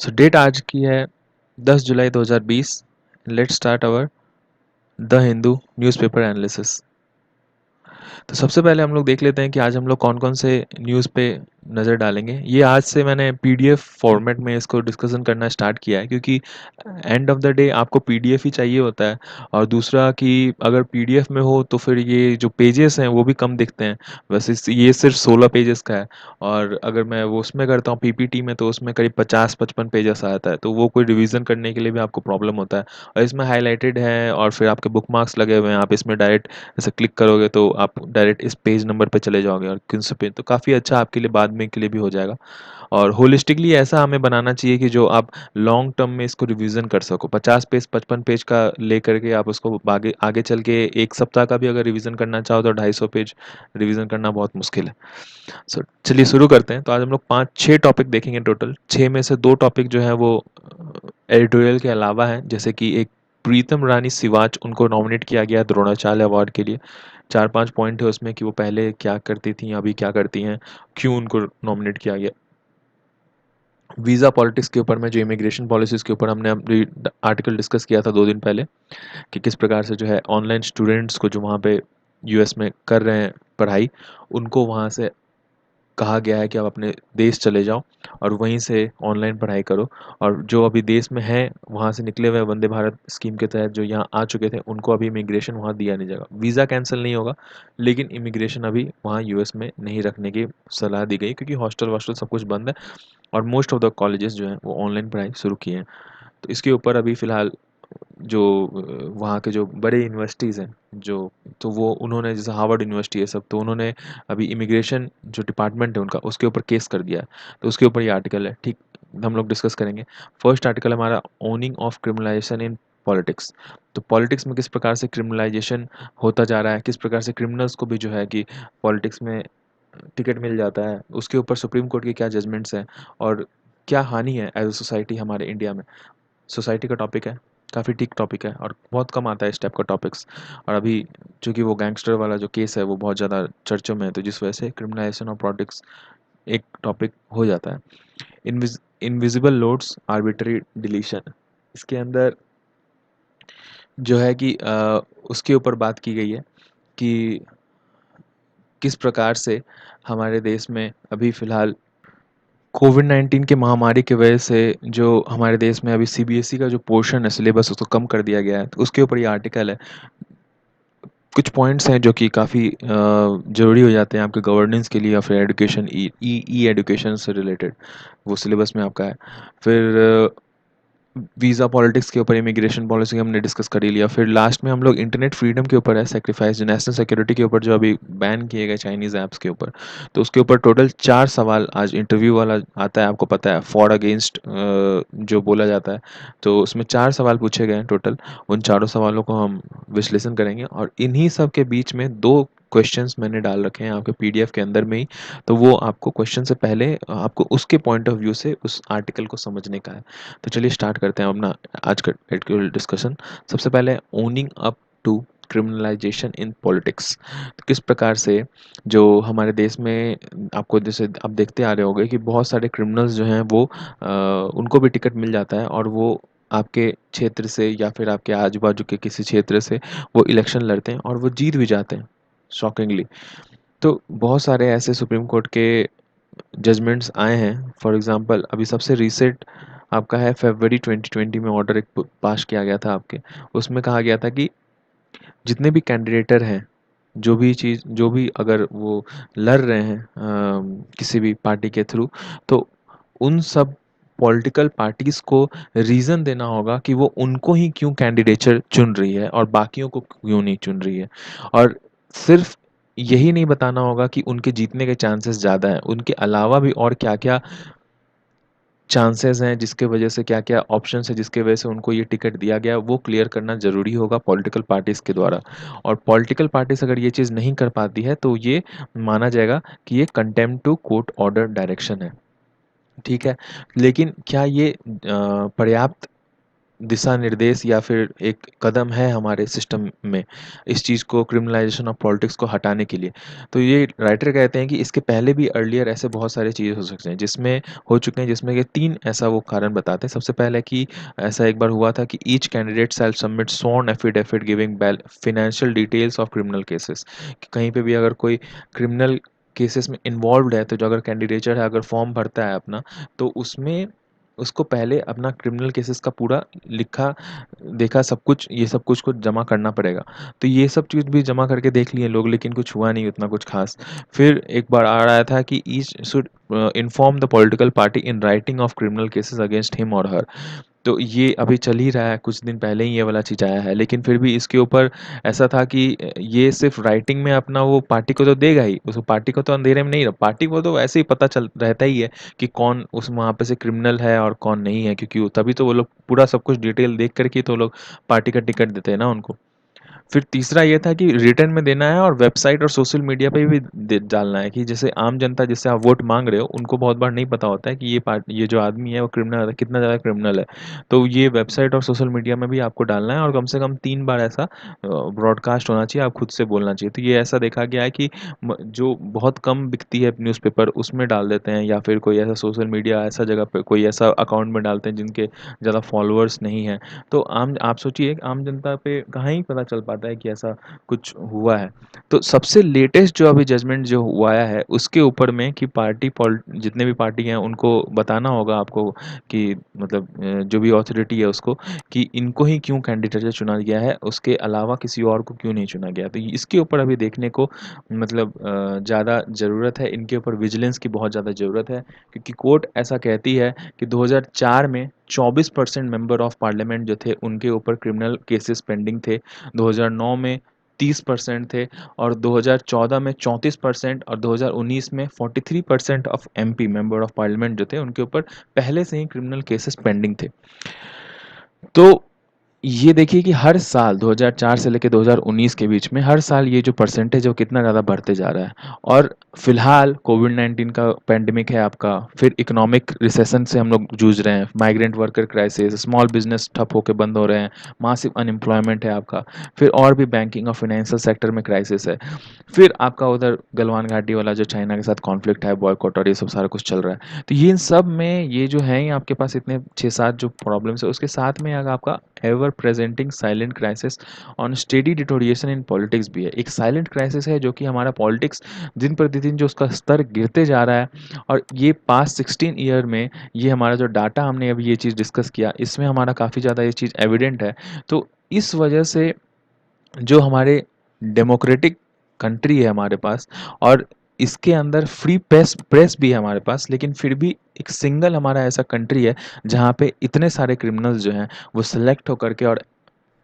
सो date आज की है 10 जुलाई 2020। Let's start our the Hindu newspaper analysis. तो सबसे पहले हम लोग देख लेते हैं कि आज हम लोग कौन कौन से न्यूज़ पे नज़र डालेंगे। ये आज से मैंने पीडीएफ फॉर्मेट में इसको डिस्कशन करना स्टार्ट किया है, क्योंकि एंड ऑफ द डे आपको पीडीएफ ही चाहिए होता है। और दूसरा कि अगर पीडीएफ में हो तो फिर ये जो पेजेस हैं वो भी कम दिखते हैं। वैसे ये सिर्फ 16 पेजेस का है, और अगर मैं वो उसमें करता हूँ पीपीटी में तो उसमें करीब 50-55 पेजेस आता है, तो वो कोई रिवीजन करने के लिए भी आपको प्रॉब्लम होता है। और इसमें हाईलाइटेड है और फिर आपके बुक मार्क्स लगे हुए हैं, आप इसमें डायरेक्ट ऐसे क्लिक करोगे तो आप डायरेक्ट इस पेज नंबर पे चले जाओगे और किन से पेज, तो काफ़ी अच्छा आपके लिए बाद में के लिए भी हो जाएगा। और होलिस्टिकली ऐसा हमें बनाना चाहिए कि जो आप लॉन्ग टर्म में इसको रिवीजन कर सको। 50 पेज 55 पेज का ले करके आप उसको आगे आगे चल के एक सप्ताह का भी अगर रिवीजन करना चाहो तो 250 पेज रिवीजन करना बहुत मुश्किल है। सो चलिए शुरू करते हैं। तो आज हम लोग 5-6 टॉपिक देखेंगे टोटल। 6 में से 2 टॉपिक जो है वो एडिटोरियल के अलावा हैं, जैसे कि एक प्रीतम रानी सिवाच, उनको नॉमिनेट किया गया द्रोणाचार्य अवार्ड के लिए। 4-5 पॉइंट है उसमें कि वो पहले क्या करती थी, अभी क्या करती हैं, क्यों उनको नॉमिनेट किया गया। वीज़ा पॉलिटिक्स के ऊपर में, जो इमिग्रेशन पॉलिसीज़ के ऊपर हमने अपनी आर्टिकल डिस्कस किया था 2 दिन पहले, कि किस प्रकार से जो है ऑनलाइन स्टूडेंट्स को जो वहाँ पे यूएस में कर रहे हैं पढ़ाई, उनको वहाँ से कहा गया है कि आप अपने देश चले जाओ और वहीं से ऑनलाइन पढ़ाई करो। और जो अभी देश में हैं, वहाँ से निकले हुए वंदे भारत स्कीम के तहत जो यहाँ आ चुके थे, उनको अभी इमिग्रेशन वहाँ दिया नहीं जाएगा। वीज़ा कैंसिल नहीं होगा, लेकिन इमिग्रेशन अभी वहाँ यूएस में नहीं रखने की सलाह दी गई, क्योंकि हॉस्टल वॉस्टल सब कुछ बंद है और मोस्ट ऑफ द कॉलेजेस जो हैं वो ऑनलाइन पढ़ाई शुरू किए हैं। तो इसके ऊपर अभी फ़िलहाल जो वहाँ के जो बड़े यूनिवर्सिटीज़ हैं, जो तो वो उन्होंने, जैसे हार्वर्ड यूनिवर्सिटी है सब, तो उन्होंने अभी इमिग्रेशन जो डिपार्टमेंट है उनका, उसके ऊपर केस कर दिया है। तो उसके ऊपर ये आर्टिकल है, ठीक, हम लोग डिस्कस करेंगे। फर्स्ट आर्टिकल हमारा owning of criminalisation in politics. तो पॉलिटिक्स में किस प्रकार से क्रिमिनलाइजेशन होता जा रहा है, किस प्रकार से क्रिमिनल्स को भी जो है कि पॉलिटिक्स में टिकट मिल जाता है, उसके ऊपर सुप्रीम कोर्ट के क्या जजमेंट्स हैं और क्या हानि है एज अ सोसाइटी हमारे इंडिया में। सोसाइटी का टॉपिक है, काफ़ी ठीक टॉपिक है और बहुत कम आता है इस टाइप का टॉपिक्स। और अभी चूँकि वो गैंगस्टर वाला जो केस है वो बहुत ज़्यादा चर्चों में है, तो जिस वजह से क्रिमिनलाइजेशन ऑफ पॉलिटिक्स एक टॉपिक हो जाता है। इनविजिबल लोड्स आर्बिट्री डिलीशन, इसके अंदर जो है कि उसके ऊपर बात की गई है कि किस प्रकार से हमारे देश में अभी फ़िलहाल कोविड-19 की महामारी की वजह से जो हमारे देश में अभी सीबीएसई का जो पोर्शन है सिलेबस, उसको कम कर दिया गया है। तो उसके ऊपर ये आर्टिकल है। कुछ पॉइंट्स हैं जो कि काफ़ी ज़रूरी हो जाते हैं आपके गवर्नेंस के लिए या फिर एजुकेशन, ई एजुकेशन से रिलेटेड, वो सिलेबस में आपका है। फिर वीज़ा पॉलिटिक्स के ऊपर, इमिग्रेशन पॉलिसी हमने डिस्कस कर ही लिया। फिर लास्ट में हम लोग इंटरनेट फ्रीडम के ऊपर है सेक्रीफाइस, जो नेशनल सिक्योरिटी के ऊपर जो अभी बैन किए गए चाइनीज़ ऐप्स के ऊपर, तो उसके ऊपर टोटल 4 सवाल आज इंटरव्यू वाला आता है, आपको पता है फॉर अगेंस्ट जो बोला जाता है, तो उसमें 4 सवाल पूछे गए हैं टोटल। उन चारों सवालों को हम विश्लेषण करेंगे और इन्हीं सब के बीच में 2 क्वेश्चंस मैंने डाल रखे हैं आपके पीडीएफ के अंदर में ही, तो वो आपको क्वेश्चन से पहले आपको उसके पॉइंट ऑफ व्यू से उस आर्टिकल को समझने का है। तो चलिए स्टार्ट करते हैं अपना आज का एडिटोरियल डिस्कशन। सबसे पहले owning up to criminalisation in politics. तो किस प्रकार से जो हमारे देश में, आपको जैसे आप देखते आ रहे होंगे कि बहुत सारे क्रिमिनल्स जो हैं वो उनको भी टिकट मिल जाता है और वो आपके क्षेत्र से या फिर आपके आजू बाजू के किसी क्षेत्र से वो इलेक्शन लड़ते हैं और वो जीत भी जाते हैं, शॉकिंगली। तो बहुत सारे ऐसे सुप्रीम कोर्ट के जजमेंट्स आए हैं। फॉर एग्जांपल अभी सबसे रीसेंट आपका है फरवरी 2020 में ऑर्डर एक पास किया गया था आपके। उसमें कहा गया था कि जितने भी कैंडिडेटर हैं, जो भी अगर वो लड़ रहे हैं किसी भी पार्टी के थ्रू, तो उन सब पॉलिटिकल पार्टीज़ को रीज़न देना होगा कि वो उनको ही क्यों कैंडिडेचर चुन रही है और बाकियों को क्यों नहीं चुन रही है। और सिर्फ यही नहीं बताना होगा कि उनके जीतने के चांसेस ज़्यादा हैं, उनके अलावा भी और क्या-क्या चांसेस हैं, जिसके वजह से क्या-क्या ऑप्शंस हैं, जिसके वजह से उनको ये टिकट दिया गया, वो क्लियर करना ज़रूरी होगा पॉलिटिकल पार्टीज़ के द्वारा। और पॉलिटिकल पार्टीज़ अगर ये चीज़ नहीं कर पाती है, तो ये माना जाएगा कि ये contempt to court order direction है, ठीक है? लेकिन क्या ये पर्याप्त दिशा निर्देश या फिर एक कदम है हमारे सिस्टम में इस चीज़ को क्रिमिनलाइजेशन ऑफ पॉलिटिक्स को हटाने के लिए। तो ये राइटर कहते हैं कि इसके पहले भी अर्लियर ऐसे बहुत सारे चीज़ें हो सकते हैं जिसमें हो चुके हैं, जिसमें कि 3 ऐसा वो कारण बताते हैं। सबसे पहले कि ऐसा एक बार हुआ था कि each candidate shell submit sworn affidavit giving financial details of criminal cases, कि कहीं पे भी अगर कोई क्रिमिनल केसेस में इन्वॉल्व्ड है तो जो अगर कैंडिडेचर है, अगर फॉर्म भरता है अपना, तो उसमें उसको पहले अपना क्रिमिनल केसेस का पूरा लिखा देखा सब कुछ, ये सब कुछ को जमा करना पड़ेगा। तो ये सब चीज़ भी जमा करके देख लिए लोग, लेकिन कुछ हुआ नहीं उतना कुछ खास। फिर एक बार आ रहा था कि each should inform the political party in writing of criminal cases against him और हर। तो ये अभी चल ही रहा है, कुछ दिन पहले ही ये वाला चीज़ आया है, लेकिन फिर भी इसके ऊपर ऐसा था कि ये सिर्फ राइटिंग में अपना वो पार्टी को तो देगा ही, उस पार्टी को तो अंधेरे में नहीं, पार्टी को तो वैसे ही पता चल रहता ही है कि कौन उस वहाँ पे से क्रिमिनल है और कौन नहीं है, क्योंकि तभी तो वो लोग पूरा सब कुछ डिटेल देख कर के तो लोग पार्टी का टिकट देते हैं ना उनको। फिर तीसरा ये था कि रिटर्न में देना है और वेबसाइट और सोशल मीडिया पे भी डालना है, कि जैसे आम जनता जिससे आप वोट मांग रहे हो उनको बहुत बार नहीं पता होता है कि ये जो आदमी है वो क्रिमिनल है, कितना ज़्यादा क्रिमिनल है। तो ये वेबसाइट और सोशल मीडिया में भी आपको डालना है और कम से कम 3 बार ऐसा ब्रॉडकास्ट होना चाहिए, आप खुद से बोलना चाहिए। तो ये ऐसा देखा गया है कि जो बहुत कम बिकती है न्यूज़पेपर उसमें डाल देते हैं, या फिर कोई ऐसा सोशल मीडिया ऐसा जगह पे कोई ऐसा अकाउंट में डालते हैं जिनके ज़्यादा फॉलोअर्स नहीं हैं। तो आम आप सोचिए आम जनता पे कहाँ ही पता चल पाता है कि ऐसा कुछ हुआ है। तो सबसे लेटेस्ट जो अभी जजमेंट जो हुआ है उसके ऊपर में कि जितने भी पार्टी हैं उनको बताना होगा आपको कि मतलब जो भी अथॉरिटी है उसको, कि इनको ही क्यों कैंडिडेट चुना गया है, उसके अलावा किसी और को क्यों नहीं चुना गया। तो इसके ऊपर अभी देखने को मतलब ज़्यादा ज़रूरत है, इनके ऊपर विजिलेंस की बहुत ज़्यादा ज़रूरत है, क्योंकि कोर्ट ऐसा कहती है कि 2004 में 24% मेंबर ऑफ पार्लियामेंट जो थे उनके ऊपर क्रिमिनल केसेस पेंडिंग थे, 2009 में 30% थे, और 2014 में 34%, और 2019 में 43% of MP member of parliament जो थे उनके ऊपर पहले से ही क्रिमिनल केसेस पेंडिंग थे। तो ये देखिए कि हर साल 2004 से लेके 2019 के बीच में हर साल ये जो परसेंटेज है वो कितना ज़्यादा बढ़ते जा रहा है। और फिलहाल कोविड-19 का पैंडेमिक है आपका, फिर इकोनॉमिक रिसेशन से हम लोग जूझ रहे हैं, migrant worker crisis, small business ठप होके बंद हो रहे हैं, मासिव अनएम्प्लॉयमेंट है आपका, फिर और भी बैंकिंग और फाइनेंशियल सेक्टर में क्राइसिस है। फिर आपका उधर गलवान घाटी वाला जो चाइना के साथ कॉन्फ्लिक्ट है, बॉयकॉट और ये सब सारा कुछ चल रहा है। तो ये इन सब में ये जो है, ये आपके पास इतने 6-7 जो प्रॉब्लम्स है, उसके साथ में अगर आपका ever presenting silent crisis on steady deterioration in politics भी है। एक साइलेंट क्राइसिस है जो कि हमारा पॉलिटिक्स दिन प्रतिदिन जो उसका स्तर गिरते जा रहा है, और ये पास्ट 16 ईयर में ये हमारा जो डाटा हमने अभी ये चीज़ डिस्कस किया, इसमें हमारा काफ़ी ज़्यादा ये चीज़ एविडेंट है। तो इस वजह से जो हमारे डेमोक्रेटिक कंट्री है हमारे पास, और इसके अंदर फ्री प्रेस प्रेस भी है हमारे पास, लेकिन फिर भी एक सिंगल हमारा ऐसा कंट्री है जहाँ पे इतने सारे क्रिमिनल्स जो हैं वो सिलेक्ट होकर के और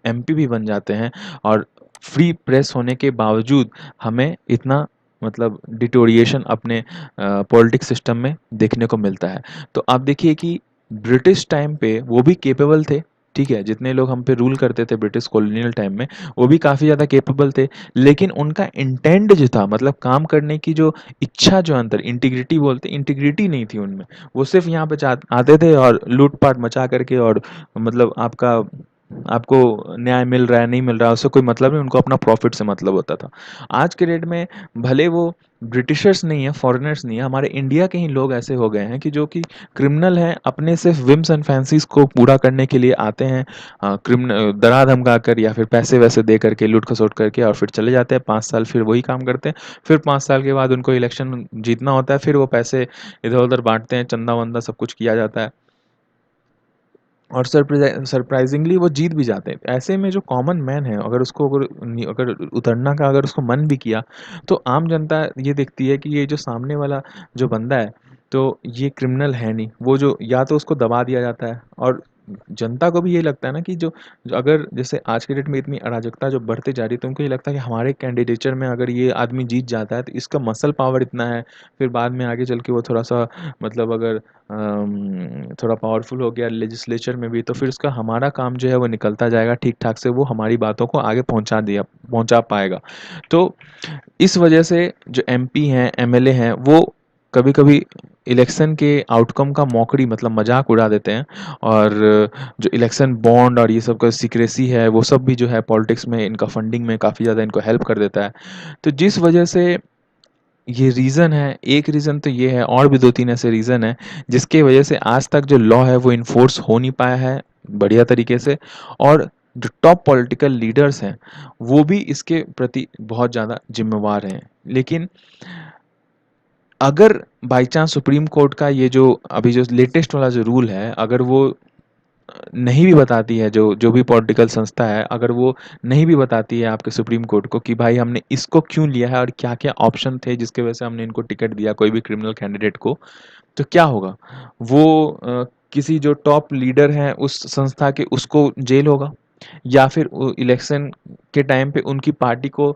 एमपी भी बन जाते हैं, और फ्री प्रेस होने के बावजूद हमें इतना मतलब डिटोरिएशन अपने पॉलिटिक्स सिस्टम में देखने को मिलता है। तो आप देखिए कि ब्रिटिश टाइम पे वो भी कैपेबल थे, ठीक है, जितने लोग हम पे रूल करते थे ब्रिटिश कॉलोनियल टाइम में वो भी काफ़ी ज़्यादा कैपेबल थे, लेकिन उनका इंटेंट जो था, मतलब काम करने की जो इच्छा, जो अंदर इंटीग्रिटी बोलते, इंटीग्रिटी नहीं थी उनमें। वो सिर्फ यहाँ पे आते थे और लूटपाट मचा करके, और मतलब आपको न्याय मिल रहा है नहीं मिल रहा है उससे कोई मतलब नहीं, उनको अपना प्रॉफिट से मतलब होता था। आज के डेट में भले वो ब्रिटिशर्स नहीं है, फॉरेनर्स नहीं है, हमारे इंडिया के ही लोग ऐसे हो गए हैं कि जो कि क्रिमिनल हैं, अपने सिर्फ विम्स एंड फैंसीज को पूरा करने के लिए आते हैं, क्रिमिनल डरा धमका कर या फिर पैसे वैसे दे करके, लूट खसोट करके, और फिर चले जाते हैं 5 साल, फिर वही काम करते हैं। फिर 5 साल के बाद उनको इलेक्शन जीतना होता है, फिर वो पैसे इधर उधर बांटते हैं, चंदा वंदा सब कुछ किया जाता है, और सरप्राइजिंगली वो जीत भी जाते हैं। ऐसे में जो कॉमन मैन है, अगर उसको अगर उतरना का अगर उसको मन भी किया, तो आम जनता ये देखती है कि ये जो सामने वाला जो बंदा है, तो ये क्रिमिनल है नहीं, वो जो या तो उसको दबा दिया जाता है, और जनता को भी ये लगता है ना कि जो अगर जैसे आज के डेट में इतनी अराजकता जो बढ़ती जा रही है, तो उनको ये लगता है कि हमारे कैंडिडेचर में अगर ये आदमी जीत जाता है तो इसका मसल पावर इतना है, फिर बाद में आगे चल के वो थोड़ा सा मतलब अगर थोड़ा पावरफुल हो गया लेजिस्लेचर में भी, तो फिर उसका हमारा काम जो है वो निकलता जाएगा ठीक ठाक से, वो हमारी बातों को आगे पहुंचा पाएगा। तो इस वजह से जो एमपी हैं, एमएलए हैं, वो कभी-कभी इलेक्शन के आउटकम का मौकड़ी मतलब मज़ाक उड़ा देते हैं और जो इलेक्शन बॉन्ड और ये सब का सीक्रेसी है, वो सब भी जो है पॉलिटिक्स में इनका फंडिंग में काफ़ी ज़्यादा इनको हेल्प कर देता है। तो जिस वजह से ये रीज़न है, एक रीज़न तो ये है और भी 2-3 ऐसे रीज़न हैं, जिसकी वजह से आज तक जो लॉ है वो इन्फोर्स हो नहीं पाया है बढ़िया तरीके से और जो टॉप पॉलिटिकल लीडर्स हैं, वो भी इसके प्रति बहुत ज़्यादा ज़िम्मेवार हैं। लेकिन अगर बाय चांस सुप्रीम कोर्ट का ये जो अभी जो लेटेस्ट वाला जो रूल है, अगर वो नहीं भी बताती है जो जो भी पॉलिटिकल संस्था है, अगर वो नहीं भी बताती है आपके सुप्रीम कोर्ट को कि भाई हमने इसको क्यों लिया है और क्या-क्या ऑप्शन थे जिसकी वजह से हमने इनको टिकट दिया कोई भी क्रिमिनल कैंडिडेट को, तो क्या होगा? वो किसी जो टॉप लीडर हैं उस संस्था के उसको जेल होगा या फिर इलेक्शन के टाइम पे उनकी पार्टी को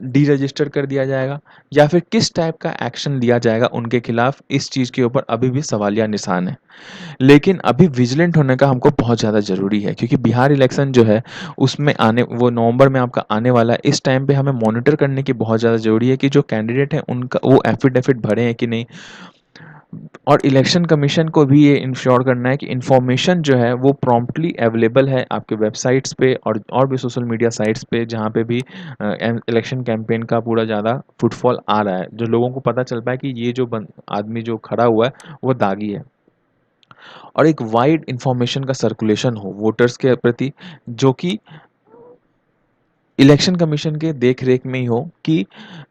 डीरजिस्टर कर दिया जाएगा या फिर किस टाइप का एक्शन लिया जाएगा उनके खिलाफ, इस चीज़ के ऊपर अभी भी सवालिया निशान है। लेकिन अभी विजिलेंट होने का हमको बहुत ज़्यादा ज़रूरी है क्योंकि बिहार इलेक्शन जो है उसमें आने वो नवंबर में आपका आने वाला है। इस टाइम पे हमें मॉनिटर करने की बहुत ज़्यादा ज़रूरी है कि जो कैंडिडेट हैं उनका वो एफिडेविट भरे हैं कि नहीं। और इलेक्शन कमीशन को भी ये इंश्योर करना है कि इन्फॉर्मेशन जो है वो प्रॉम्प्टली अवेलेबल है आपके वेबसाइट्स पे और भी सोशल मीडिया साइट्स पे जहाँ पे भी इलेक्शन कैंपेन का पूरा ज़्यादा फुटफॉल आ रहा है, जो लोगों को पता चल पाए कि ये जो आदमी जो खड़ा हुआ है वो दागी है और एक वाइड इंफॉर्मेशन का सर्कुलेशन हो वोटर्स के प्रति, जो कि इलेक्शन कमीशन के देख-रेख में ही हो कि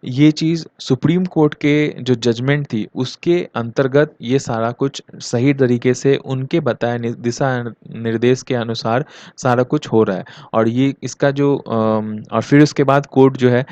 ये चीज़ सुप्रीम कोर्ट के जो जजमेंट थी, उसके अंतर्गत ये सारा कुछ सही तरीके से उनके बताए दिशा निर्देश के अनुसार सारा कुछ हो रहा है। और ये इसका जो और फिर उसके बाद कोर्ट जो है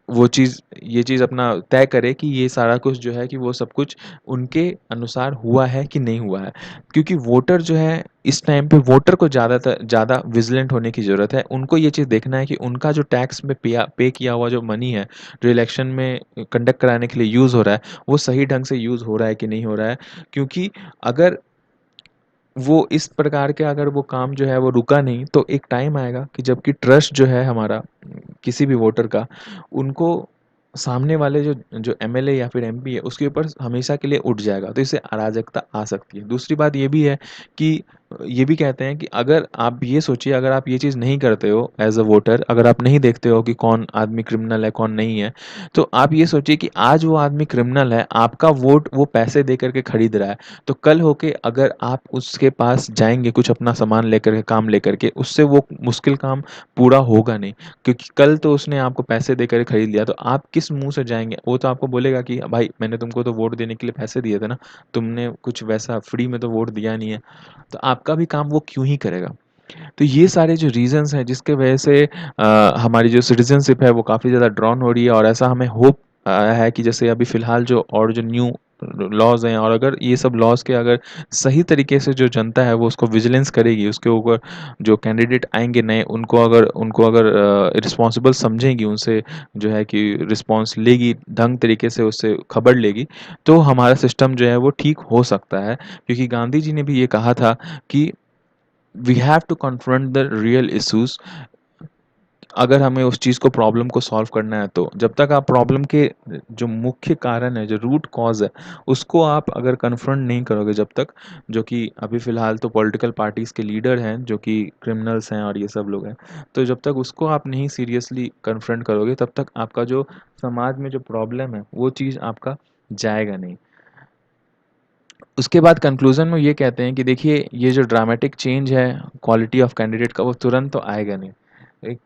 वो चीज़ ये चीज़ अपना तय करे कि ये सारा कुछ जो है कि वो सब कुछ उनके अनुसार हुआ है कि नहीं हुआ है। क्योंकि वोटर जो है इस टाइम पे वोटर को ज़्यादा विजिलेंट होने की ज़रूरत है। उनको ये चीज़ देखना है कि उनका जो टैक्स में पे किया हुआ जो मनी है, जो इलेक्शन में कंडक्ट कराने के लिए यूज़ हो रहा है, वो सही ढंग से यूज़ हो रहा है कि नहीं हो रहा है। क्योंकि अगर वो इस प्रकार के अगर वो काम जो है वो रुका नहीं, तो एक टाइम आएगा कि जबकि ट्रस्ट जो है हमारा किसी भी वोटर का, उनको सामने वाले जो जो एमएलए या फिर एमपी है, उसके ऊपर हमेशा के लिए उठ जाएगा, तो इससे अराजकता आ सकती है। दूसरी बात ये भी है कि ये भी कहते हैं कि अगर आप ये सोचिए, अगर आप ये चीज़ नहीं करते हो एज़ अ वोटर, अगर आप नहीं देखते हो कि कौन आदमी क्रिमिनल है, कौन नहीं है, तो आप ये सोचिए कि आज वो आदमी क्रिमिनल है, आपका वोट वो पैसे दे कर के खरीद रहा है। तो कल होके अगर आप उसके पास जाएँगे कुछ अपना सामान लेकर के, काम लेकर के, उससे वो मुश्किल काम पूरा होगा नहीं। क्योंकि कल तो उसने आपको पैसे देकर खरीद लिया, तो आप किस मुँह से जाएँगे? वो तो आपको बोलेगा कि भाई मैंने तुमको तो वोट देने के लिए पैसे दिए थे ना, तुमने कुछ वैसा फ्री में तो वोट दिया नहीं है। तो आपका भी काम वो क्यों ही करेगा? तो ये सारे जो रीज़न्स हैं जिसके वजह से हमारी जो सिटीज़नशिप है वो काफ़ी ज़्यादा ड्रॉन हो रही है और ऐसा हमें होप है कि जैसे अभी फ़िलहाल जो और जो न्यू लॉज़ हैं और अगर ये सब लॉज़ के अगर सही तरीके से जो जनता है वो उसको विजिलेंस करेगी, उसके ऊपर जो कैंडिडेट आएँगे नए उनको अगर रिस्पॉन्सिबल समझेंगी, उनसे जो है कि रिस्पॉन्स लेगी, ढंग तरीके से उससे खबर लेगी, तो हमारा सिस्टम जो है वो ठीक हो सकता है। क्योंकि गांधी जी ने भी ये कहा था कि we have to confront the real issues. अगर हमें उस चीज़ को प्रॉब्लम को सॉल्व करना है, तो जब तक आप प्रॉब्लम के जो मुख्य कारण है, जो रूट कॉज है, उसको आप अगर कन्फ्रंट नहीं करोगे जब तक, जो कि अभी फ़िलहाल तो पॉलिटिकल पार्टीज़ के लीडर हैं जो कि क्रिमिनल्स हैं और ये सब लोग हैं, तो जब तक उसको आप नहीं सीरियसली कन्फ्रंट करोगे तब तक आपका जो समाज में जो प्रॉब्लम है वो चीज़ आपका जाएगा नहीं। उसके बाद कंक्लूज़न में ये कहते हैं कि देखिए ये जो ड्रामेटिक चेंज है क्वालिटी ऑफ कैंडिडेट का, वो तुरंत तो आएगा नहीं। एक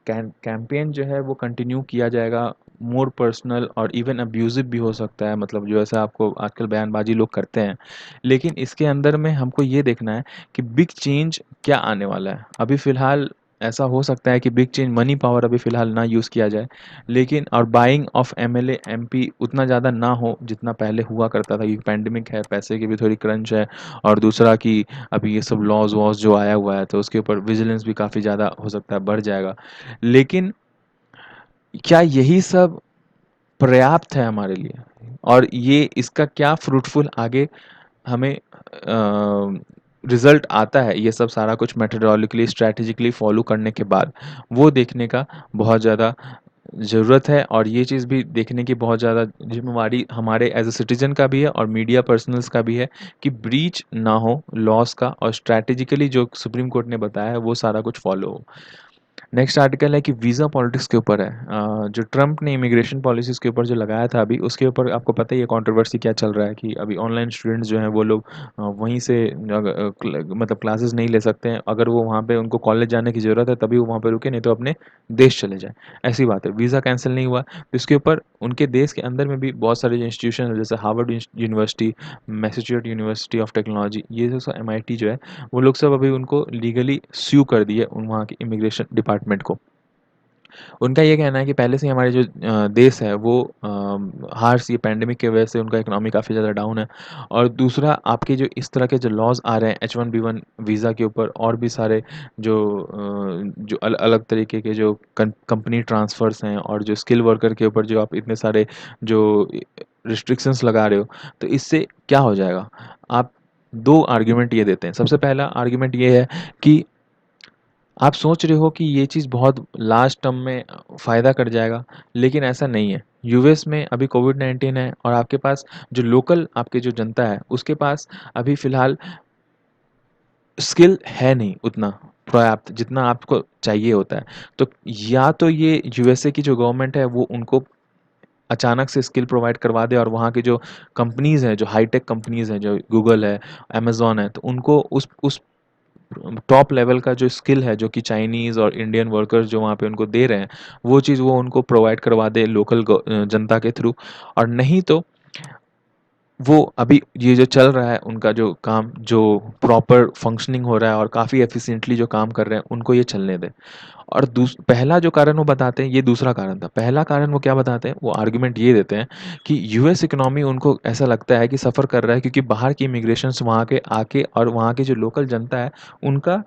कैंपेन जो है वो कंटिन्यू किया जाएगा, मोर पर्सनल और इवन अब्यूज़िव भी हो सकता है, मतलब जो ऐसा आपको आजकल बयानबाज़ी लोग करते हैं। लेकिन इसके अंदर में हमको ये देखना है कि बिग चेंज क्या आने वाला है। अभी फ़िलहाल ऐसा हो सकता है कि बिग चेंज मनी पावर अभी फ़िलहाल ना यूज़ किया जाए, लेकिन और बाइंग ऑफ एमएलए, एमपी उतना ज़्यादा ना हो जितना पहले हुआ करता था, क्योंकि पैंडेमिक है, पैसे की भी थोड़ी क्रंच है और दूसरा कि अभी ये सब लॉज़-वॉज़ जो आया हुआ है, तो उसके ऊपर विजिलेंस भी काफ़ी ज़्यादा हो सकता है बढ़ जाएगा। लेकिन क्या यही सब पर्याप्त है हमारे लिए? और ये इसका क्या फ्रूटफुल आगे हमें रिज़ल्ट आता है, ये सब सारा कुछ मेथोडोलॉजिकली, स्ट्रैटेजिकली फ़ॉलो करने के बाद, वो देखने का बहुत ज़्यादा ज़रूरत है और ये चीज़ भी देखने की बहुत ज़्यादा ज़िम्मेवारी हमारे एज़ अ सिटिज़न का भी है और मीडिया पर्सनल्स का भी है कि ब्रीच ना हो लॉज़ का और स्ट्रैटेजिकली जो सुप्रीम कोर्ट ने बताया है वो सारा कुछ फ़ॉलो हो। नेक्स्ट आर्टिकल है कि वीज़ा पॉलिटिक्स के ऊपर है। जो ट्रम्प ने इमिग्रेशन पॉलिसीज़ के ऊपर जो लगाया था अभी, उसके ऊपर आपको पता ही है कंट्रोवर्सी क्या चल रहा है कि अभी ऑनलाइन स्टूडेंट्स जो हैं वो लोग वहीं से मतलब क्लासेस नहीं ले सकते हैं। अगर वो वहाँ पे उनको कॉलेज जाने की ज़रूरत है तभी वो वहाँ पे रुके, नहीं तो अपने देश चले जाएँ। ऐसी बात है, वीज़ा कैंसल नहीं हुआ, तो इसके ऊपर उनके देश के अंदर में भी बहुत सारे जो इंस्टीट्यूशन हैं जैसे Harvard university, Massachusetts university of technology, ये जो सा एमआईटी जो है, वो लोग सब अभी उनको लीगली स्यू कर दिए उन वहाँ के इमिग्रेशन डिपार्टमेंट को। उनका ये कहना है कि पहले से ही हमारे जो देश है वो हार्श ये पैंडेमिक की वजह से उनका इकोनॉमी काफ़ी ज़्यादा डाउन है और दूसरा आपके जो इस तरह के जो लॉज आ रहे हैं H1B1 वीज़ा के ऊपर और भी सारे जो जो अलग तरीके के जो कंपनी ट्रांसफ़र्स हैं और जो स्किल वर्कर के ऊपर जो आप इतने सारे जो रिस्ट्रिक्शंस लगा रहे हो, तो इससे क्या हो जाएगा? आप दो आर्ग्यूमेंट ये देते हैं। सबसे पहला आर्ग्यूमेंट ये है कि आप सोच रहे हो कि ये चीज़ बहुत लास्ट टर्म में फ़ायदा कर जाएगा, लेकिन ऐसा नहीं है। यूएस में अभी कोविड-19 है और आपके पास जो लोकल आपकी जो जनता है, उसके पास अभी फ़िलहाल स्किल है नहीं उतना पर्याप्त जितना आपको चाहिए होता है। तो या तो ये यूएसए की जो गवर्नमेंट है वो उनको अचानक से स्किल प्रोवाइड करवा दे और वहाँ की जो कंपनीज़ हैं, जो हाई-टेक कंपनीज़ हैं, जो गूगल है, अमेज़न है, तो उनको उस टॉप लेवल का जो स्किल है जो कि चाइनीज़ और इंडियन वर्कर्स जो वहाँ पे उनको दे रहे हैं, वो चीज़ वो उनको प्रोवाइड करवा दे लोकल जनता के थ्रू और नहीं तो वो अभी ये जो चल रहा है उनका जो काम जो प्रॉपर फंक्शनिंग हो रहा है और काफ़ी एफिशिएंटली जो काम कर रहे हैं उनको ये चलने दें। और पहला जो कारण वो बताते हैं ये दूसरा कारण था। पहला कारण वो क्या बताते हैं, वो आर्गुमेंट ये देते हैं कि यूएस इकोनॉमी उनको ऐसा लगता है कि सफ़र कर रहा है क्योंकि बाहर की इमिग्रेशंस वहाँ के आके और वहाँ की जो लोकल जनता है उनका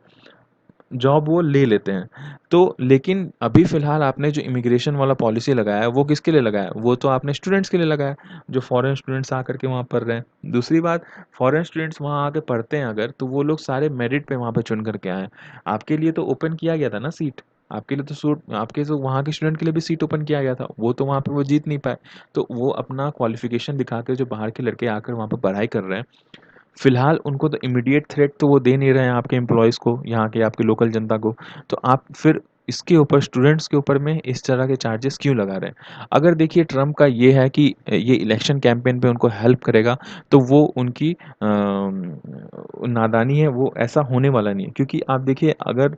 जॉब वो ले लेते हैं। तो लेकिन अभी फ़िलहाल आपने जो इमिग्रेशन वाला पॉलिसी लगाया है, वो किसके लिए लगाया है? वो तो आपने स्टूडेंट्स के लिए लगाया है, जो फ़ॉरेन स्टूडेंट्स आकर के वहाँ पढ़ रहे हैं। दूसरी बात, फ़ॉरेन स्टूडेंट्स वहाँ आके पढ़ते हैं अगर, तो वो लोग सारे मेरिट पे वहाँ पे चुन कर के आए हैं। आपके लिए तो ओपन किया गया था ना सीट, आपके लिए तो आपके तो वहाँ के स्टूडेंट के लिए भी सीट ओपन किया गया था, वो तो वहाँ पे वो जीत नहीं पाए। तो वो अपना क्वालिफ़िकेशन दिखा के जो बाहर के लड़के आकर वहाँ पे पढ़ाई कर रहे हैं, फिलहाल उनको तो इमीडिएट थ्रेट तो वो दे नहीं रहे हैं आपके एम्प्लॉइज़ को, यहाँ के आपके लोकल जनता को। तो आप फिर इसके ऊपर स्टूडेंट्स के ऊपर में इस तरह के चार्जेस क्यों लगा रहे हैं? अगर देखिए ट्रम्प का ये है कि ये इलेक्शन कैंपेन पे उनको हेल्प करेगा, तो वो उनकी नादानी है, वो ऐसा होने वाला नहीं है। क्योंकि आप देखिए अगर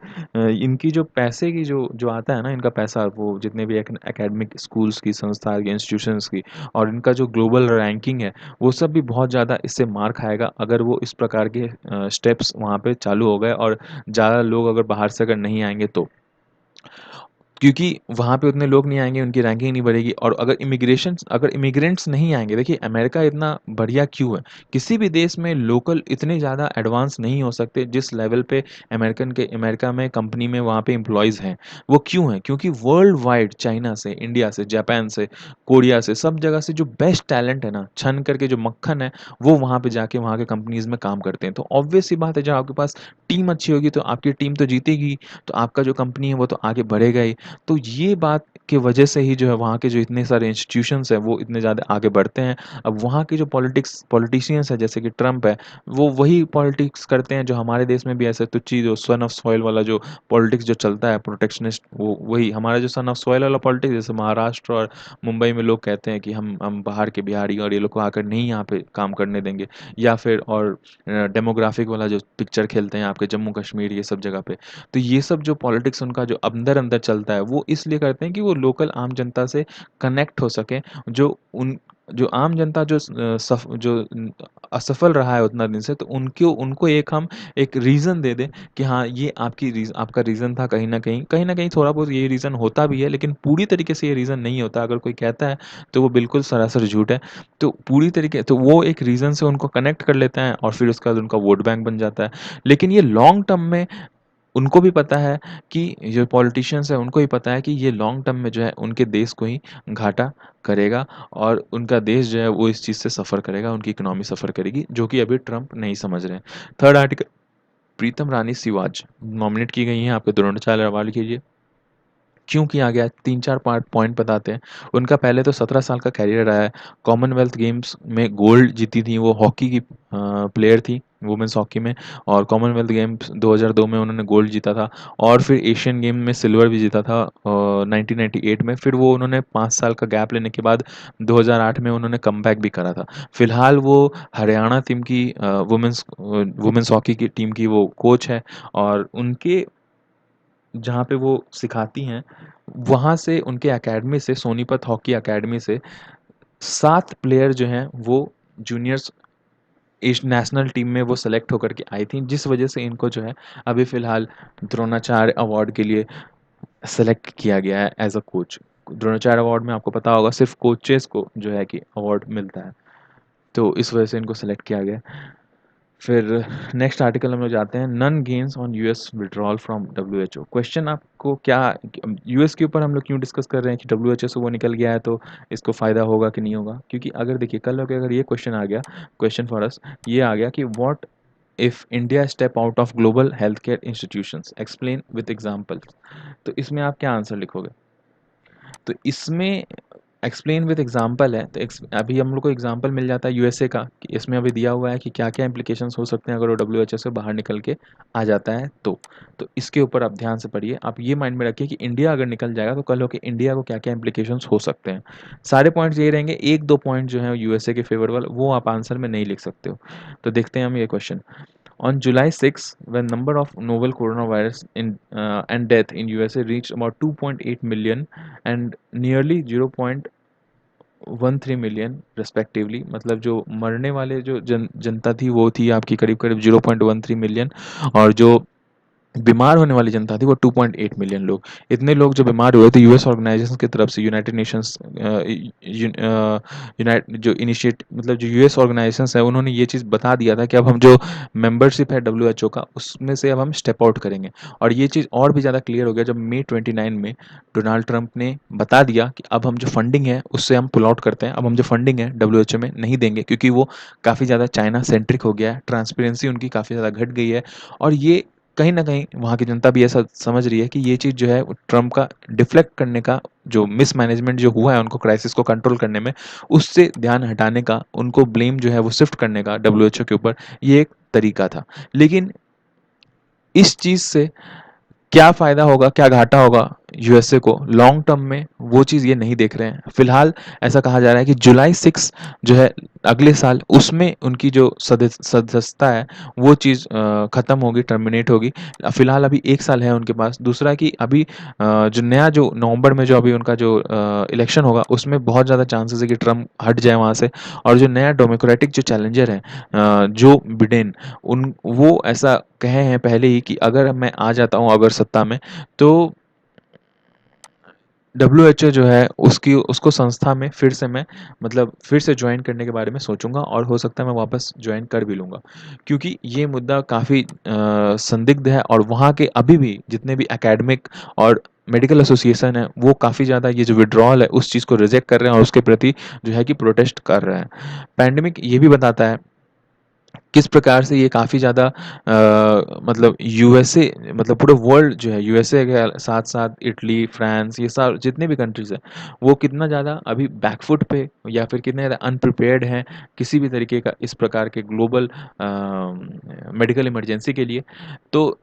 इनकी जो पैसे की जो आता है ना इनका पैसा, वो जितने भी एकेडमिक स्कूल्स की, संस्था की, इंस्टीट्यूशंस की और इनका जो ग्लोबल रैंकिंग है, वो सब भी बहुत ज़्यादा इससे मार खाएगा अगर वो इस प्रकार के स्टेप्स वहाँ पे चालू हो गए और ज़्यादा लोग अगर बाहर से अगर नहीं आएँगे तो। क्योंकि वहाँ पे उतने लोग नहीं आएँगे, उनकी रैंकिंग नहीं बढ़ेगी और अगर इमिग्रेंट्स नहीं आएँगे, देखिए अमेरिका इतना बढ़िया क्यों है? किसी भी देश में लोकल इतने ज़्यादा एडवांस नहीं हो सकते जिस लेवल पे अमेरिका में कंपनी में वहाँ पे एम्प्लॉइज़ हैं। वो क्यों हैं? क्योंकि वर्ल्ड वाइड चाइना से, इंडिया से, जापान से, कोरिया से, सब जगह से जो बेस्ट टैलेंट है ना, छन करके जो मक्खन है, वो वहाँ पे जाके वहाँ के कंपनीज़ में काम करते हैं। तो ऑब्वियस सी बात है जब आपके पास टीम अच्छी होगी तो आपकी टीम तो जीतेगी, तो आपका जो कंपनी है वो तो आगे बढ़ेगा ही। तो ये बात की वजह से ही जो है वहाँ के जो इतने सारे इंस्टीट्यूशंस हैं वो इतने ज़्यादा आगे बढ़ते हैं। अब वहाँ के जो पॉलिटिशियंस हैं जैसे कि ट्रम्प है, वो वही पॉलिटिक्स करते हैं जो हमारे देश में भी ऐसे तुच्ची जो सन ऑफ सॉइल वाला जो पॉलिटिक्स जो चलता है प्रोटेक्शनिस्ट, वो वही हमारा जो सन ऑफ सॉइल वाला पॉलिटिक्स जैसे महाराष्ट्र और मुंबई में लोग कहते हैं कि हम बाहर के बिहारी और ये लोग को आकर नहीं यहाँ पे काम करने देंगे, या फिर और डेमोग्राफिक वाला जो पिक्चर खेलते हैं आपके जम्मू कश्मीर ये सब जगह पे। तो ये सब जो पॉलिटिक्स उनका जो अंदर-अंदर चलता है, वो इसलिए करते हैं कि वो लोकल आम जनता से कनेक्ट हो सकें। जो आम जनता जो असफल रहा है उतना दिन से, तो उनको उनको एक रीज़न दे दें कि हाँ, ये आपका रीज़न था कहीं न कहीं थोड़ा बहुत ये रीज़न होता भी है, लेकिन पूरी तरीके से ये रीज़न नहीं होता। अगर कोई कहता है, तो वो बिल्कुल सरासर झूठ है। तो वो एक रीज़न से उनको कनेक्ट कर लेते हैं और फिर उसके बाद उनका वोट बैंक बन जाता है। लेकिन ये लॉन्ग टर्म में उनको भी पता है कि जो पॉलिटिशियंस हैं उनको भी पता है कि ये लॉन्ग टर्म में जो है उनके देश को ही घाटा करेगा और उनका देश जो है वो इस चीज़ से सफ़र करेगा, उनकी इकोनॉमी सफ़र करेगी, जो कि अभी ट्रम्प नहीं समझ रहे हैं। थर्ड आर्टिकल, प्रीतम रानी सिवाच नॉमिनेट की गई हैं, आपके 2 चार सवाल कीजिए। क्यों किया गया? 3-4 पार्ट पॉइंट बताते हैं। उनका पहले तो 17 साल का करियर रहा है। कॉमनवेल्थ गेम्स में गोल्ड जीती थी, वो हॉकी की प्लेयर थी, वुमेन्स हॉकी में। और कॉमनवेल्थ गेम्स 2002 में उन्होंने गोल्ड जीता था। और फिर एशियन गेम में सिल्वर भी जीता था 1998 में। फिर वो उन्होंने 5 साल का गैप लेने के बाद 2008 में उन्होंने कमबैक भी करा था। फिलहाल वो हरियाणा टीम की वुमेन्स हॉकी की टीम की वो कोच है। और उनके जहाँ पे वो सिखाती हैं, वहाँ से उनके एकेडमी से, सोनीपत हॉकी एकेडमी से 7 प्लेयर जो हैं वो जूनियर्स इस नेशनल टीम में वो सेलेक्ट होकर के आई थी, जिस वजह से इनको जो है अभी फ़िलहाल द्रोणाचार्य अवार्ड के लिए सेलेक्ट किया गया है as a coach. Dronacharya award में आपको पता होगा सिर्फ़ कोचेस को जो है कि अवार्ड मिलता है, तो इस वजह से इनको सेलेक्ट किया गया है। फिर नेक्स्ट आर्टिकल हम लोग जाते हैं, none gains on US withdrawal from WHO. Question आपको क्या, यूएस के ऊपर हम लोग क्यों डिस्कस कर रहे हैं कि डब्ल्यूएचओ से वो निकल गया है तो इसको फ़ायदा होगा कि नहीं होगा? क्योंकि अगर देखिए कल होके अगर ये क्वेश्चन आ गया, क्वेश्चन फॉर अस ये आ गया कि what if India step out of global health care institutions, explain with examples. तो इसमें आप क्या आंसर लिखोगे? तो इसमें एक्सप्लेन विद एग्जांपल है, तो अभी हम लोग को एग्जांपल मिल जाता है यूएसए का, कि इसमें अभी दिया हुआ है कि क्या क्या इंप्लीकेशंस हो सकते हैं अगर वो डब्ल्यूएचओ से बाहर निकल के आ जाता है तो इसके ऊपर आप ध्यान से पढ़िए। आप ये माइंड में रखिए कि इंडिया अगर निकल जाएगा तो कल होके इंडिया को क्या क्या इंप्लीकेशंस हो सकते हैं। सारे पॉइंट्स ये रहेंगे, एक दो पॉइंट जो है यूएसए के फेवर वाला वो आप आंसर में नहीं लिख सकते हो। तो देखते हैं हम ये question. On July 6, when number of novel coronavirus and death in USA reached about 2.8 million and nearly 0.13 million respectively, मतलब जो मरने वाले जो जनता थी वो थी आपकी करीब करीब 0.13 मिलियन, और जो बीमार होने वाली जनता थी वो 2.8 मिलियन लोग। इतने लोग जो बीमार हुए थे, यूएस ऑर्गेनाइजेशन की तरफ से, यूनाइटेड नेशंस यूनाइट जो इनिशिएट मतलब जो यूएस ऑर्गेनाइजेशंस है उन्होंने ये चीज़ बता दिया था कि अब हम जो मेंबरशिप है डब्ल्यूएचओ का उसमें से अब हम स्टेप आउट करेंगे। और ये चीज़ और भी ज़्यादा क्लियर हो गया जब मई 29 में डोनाल्ड ट्रंप ने बता दिया कि अब हम जो फंडिंग है उससे हम पुल आउट करते हैं, अब हम जो फंडिंग है डब्ल्यूएचओ में नहीं देंगे, क्योंकि वो काफ़ी ज़्यादा चाइना सेंट्रिक हो गया है, ट्रांसपेरेंसी उनकी काफ़ी ज़्यादा घट गई है। और ये कहीं न कहीं वहाँ की जनता भी ऐसा समझ रही है कि ये चीज़ जो है वो ट्रम्प का डिफ्लेक्ट करने का, जो मिसमैनेजमेंट जो हुआ है उनको क्राइसिस को कंट्रोल करने में, उससे ध्यान हटाने का, उनको ब्लेम जो है वो शिफ्ट करने का डब्ल्यूएचओ के ऊपर, ये एक तरीका था। लेकिन इस चीज़ से क्या फ़ायदा होगा, क्या घाटा होगा यूएसए को लॉन्ग टर्म में, वो चीज़ ये नहीं देख रहे हैं। फिलहाल ऐसा कहा जा रहा है कि जुलाई 6 जो है अगले साल, उसमें उनकी जो सदस्यता है वो चीज़ ख़त्म होगी, टर्मिनेट होगी। फिलहाल अभी 1 साल है उनके पास। दूसरा कि अभी जो नया जो नवंबर में जो अभी उनका जो इलेक्शन होगा उसमें बहुत ज़्यादा चांसेस है कि ट्रम्प हट जाए वहाँ से। और जो नया डेमोक्रेटिक जो चैलेंजर है जो बिडेन, उन वो ऐसा कहे हैं पहले ही कि अगर मैं आ जाता हूँ अगर सत्ता में, तो डब्ल्यूएचओ जो है उसकी उसको संस्था में फिर से मैं, मतलब फिर से ज्वाइन करने के बारे में सोचूंगा, और हो सकता है मैं वापस ज्वाइन कर भी लूँगा। क्योंकि ये मुद्दा काफ़ी संदिग्ध है, और वहाँ के अभी भी जितने भी एकेडमिक और मेडिकल एसोसिएशन है वो काफ़ी ज़्यादा ये जो विड्रॉल है उस चीज़ को रिजेक्ट कर रहे हैं और उसके प्रति जो है कि प्रोटेस्ट कर रहे हैं। पैंडेमिक ये भी बताता है किस प्रकार से ये काफ़ी ज़्यादा मतलब यूएसए, मतलब पूरे वर्ल्ड जो है यूएसए के साथ-साथ इटली, फ्रांस, ये सब जितने भी कंट्रीज़ हैं, वो कितना ज़्यादा अभी बैकफुट पे या फिर कितने ज़्यादा अनप्रिपेयर्ड हैं किसी भी तरीके का इस प्रकार के ग्लोबल मेडिकल इमरजेंसी के लिए। तो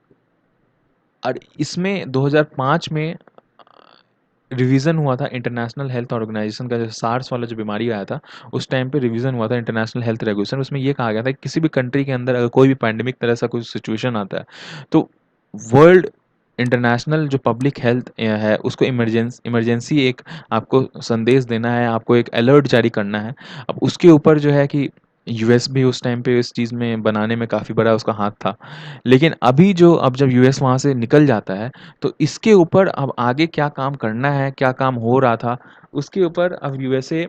और इसमें 2005 में रिवीजन हुआ था इंटरनेशनल हेल्थ ऑर्गेनाइजेशन का, जो सार्स वाला जो बीमारी आया था, उस टाइम पे रिवीजन हुआ था इंटरनेशनल हेल्थ रेगुलेशन। उसमें ये कहा गया था कि किसी भी कंट्री के अंदर अगर कोई भी पैंडेमिक तरह सा कोई सिचुएशन आता है, तो वर्ल्ड इंटरनेशनल जो पब्लिक हेल्थ है उसको इमरजेंसी एक आपको संदेश देना है, आपको एक अलर्ट जारी करना है। अब उसके ऊपर जो है कि यूएस भी उस टाइम पे इस चीज़ में बनाने में काफ़ी बड़ा उसका हाथ था। लेकिन अभी जो अब जब यूएस वहाँ से निकल जाता है, तो इसके ऊपर अब आगे क्या काम करना है, क्या काम हो रहा था, उसके ऊपर अब यूएसए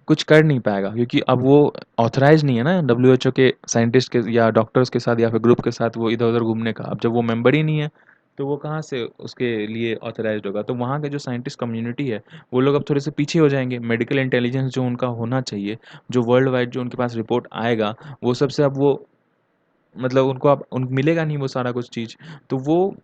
कुछ कर नहीं पाएगा, क्योंकि अब वो ऑथराइज़ नहीं है ना डब्ल्यूएचओ के साइंटिस्ट के या डॉक्टर्स के साथ या फिर ग्रुप के साथ वो इधर-उधर घूमने का। अब जब वो मेंबर ही नहीं है, तो वो कहाँ से उसके लिए ऑथराइज़्ड होगा? तो वहाँ के जो साइंटिस्ट कम्युनिटी है, वो लोग अब थोड़े-से पीछे हो जाएँगे। मेडिकल इंटेलिजेंस जो उनका होना चाहिए, जो वर्ल्ड वाइड जो उनके पास रिपोर्ट आएगा, वो सबसे अब वो, मतलब उनको अब मिलेगा नहीं वो सारा कुछ चीज़। तो वो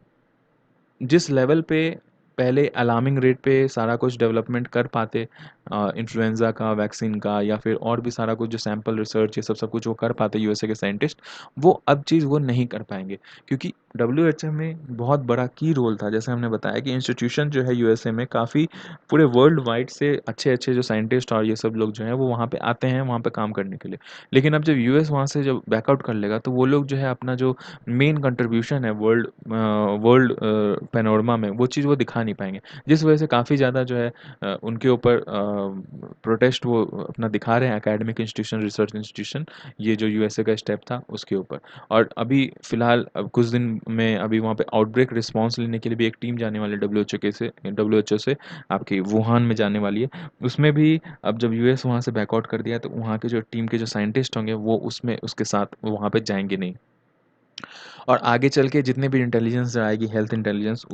जिस लेवल पे पहले अलार्मिंग रेट पे सारा कुछ डेवलपमेंट कर पाते, इन्फ्लुएंजा का वैक्सीन का या फिर और भी सारा कुछ जो सैंपल रिसर्च ये सब सब कुछ वो कर पाते यूएसए के साइंटिस्ट, वो अब चीज़ वो नहीं कर पाएंगे। क्योंकि डब्ल्यू में बहुत बड़ा की रोल था, जैसे हमने बताया कि इंस्टीट्यूशन जो है यूएसए में काफ़ी पूरे वर्ल्ड वाइड से अच्छे अच्छे जो साइंटिस्ट और ये सब लोग जो हैं वो वहाँ पे आते हैं वहाँ पे काम करने के लिए। लेकिन अब जब यूएस वहाँ से जब बैकआउट कर लेगा तो वो लोग जो है अपना जो मेन कंट्रीब्यूशन है वर्ल्ड पैनोरमा में वो चीज़ वो दिखा नहीं पाएंगे, जिस वजह से काफ़ी ज़्यादा जो है उनके ऊपर प्रोटेस्ट वो अपना दिखा रहे हैं एकेडमिक इंस्टीट्यूशन रिसर्च इंस्टीट्यूशन, ये जो यूएसए का स्टेप था उसके ऊपर। और अभी फ़िलहाल अब कुछ दिन में अभी वहाँ पे आउटब्रेक रिस्पॉन्स लेने के लिए भी एक टीम जाने वाली है डब्ल्यू एच ओ से आपकी वुहान में जाने वाली है। उसमें भी अब जब यूएस वहाँ से बैकआउट कर दिया तो वहाँ के जो टीम के जो साइंटिस्ट होंगे वो उसमें उसके साथ वहाँ पे जाएंगे नहीं। और आगे चल के जितने भी इंटेलिजेंस आएगी हेल्थ इंटेलिजेंस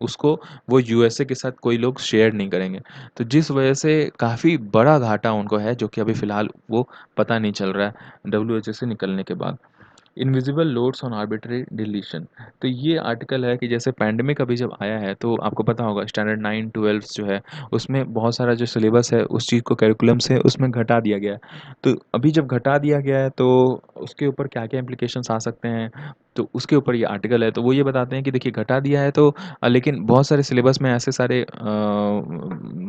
उसको वो यूएसए के साथ कोई लोग शेयर नहीं करेंगे। तो जिस वजह से काफ़ी बड़ा घाटा उनको है जो कि अभी फ़िलहाल वो पता नहीं चल रहा है डब्ल्यूएचओ से निकलने के बाद। Invisible loads on arbitrary deletion, तो ये आर्टिकल है कि जैसे पैंडेमिक अभी जब आया है तो आपको पता होगा स्टैंडर्ड 9-12 जो है उसमें बहुत सारा जो सिलेबस है उस चीज़ को करिकुलम से उसमें घटा दिया गया है। तो अभी जब घटा दिया गया है तो उसके ऊपर क्या क्या इम्प्लीकेशंस आ सकते हैं, तो उसके ऊपर ये आर्टिकल है। तो वो ये बताते हैं कि देखिए घटा दिया है तो लेकिन बहुत सारे सिलेबस में ऐसे सारे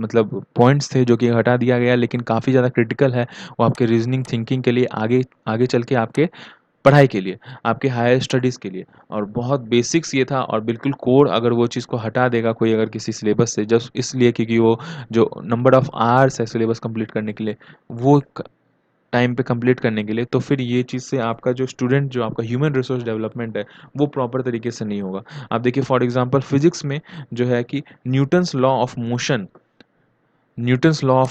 मतलब पॉइंट्स थे जो कि हटा दिया गया, लेकिन काफ़ी ज़्यादा क्रिटिकल है वो आपके रीजनिंग थिंकिंग के लिए आगे आगे चल के आपके पढ़ाई के लिए, आपके हायर स्टडीज़ के लिए। और बहुत बेसिक्स ये था और बिल्कुल कोर अगर वो चीज़ को हटा देगा कोई अगर किसी सिलेबस से जस्ट इसलिए क्योंकि वो जो नंबर ऑफ़ आवर्स है सिलेबस कंप्लीट करने के लिए वो टाइम पे कंप्लीट करने के लिए, तो फिर ये चीज़ से आपका जो स्टूडेंट जो आपका ह्यूमन रिसोर्स डेवलपमेंट है वो प्रॉपर तरीके से नहीं होगा। आप देखिए फॉर एग्जांपल फिजिक्स में जो है कि न्यूटन्स लॉ ऑफ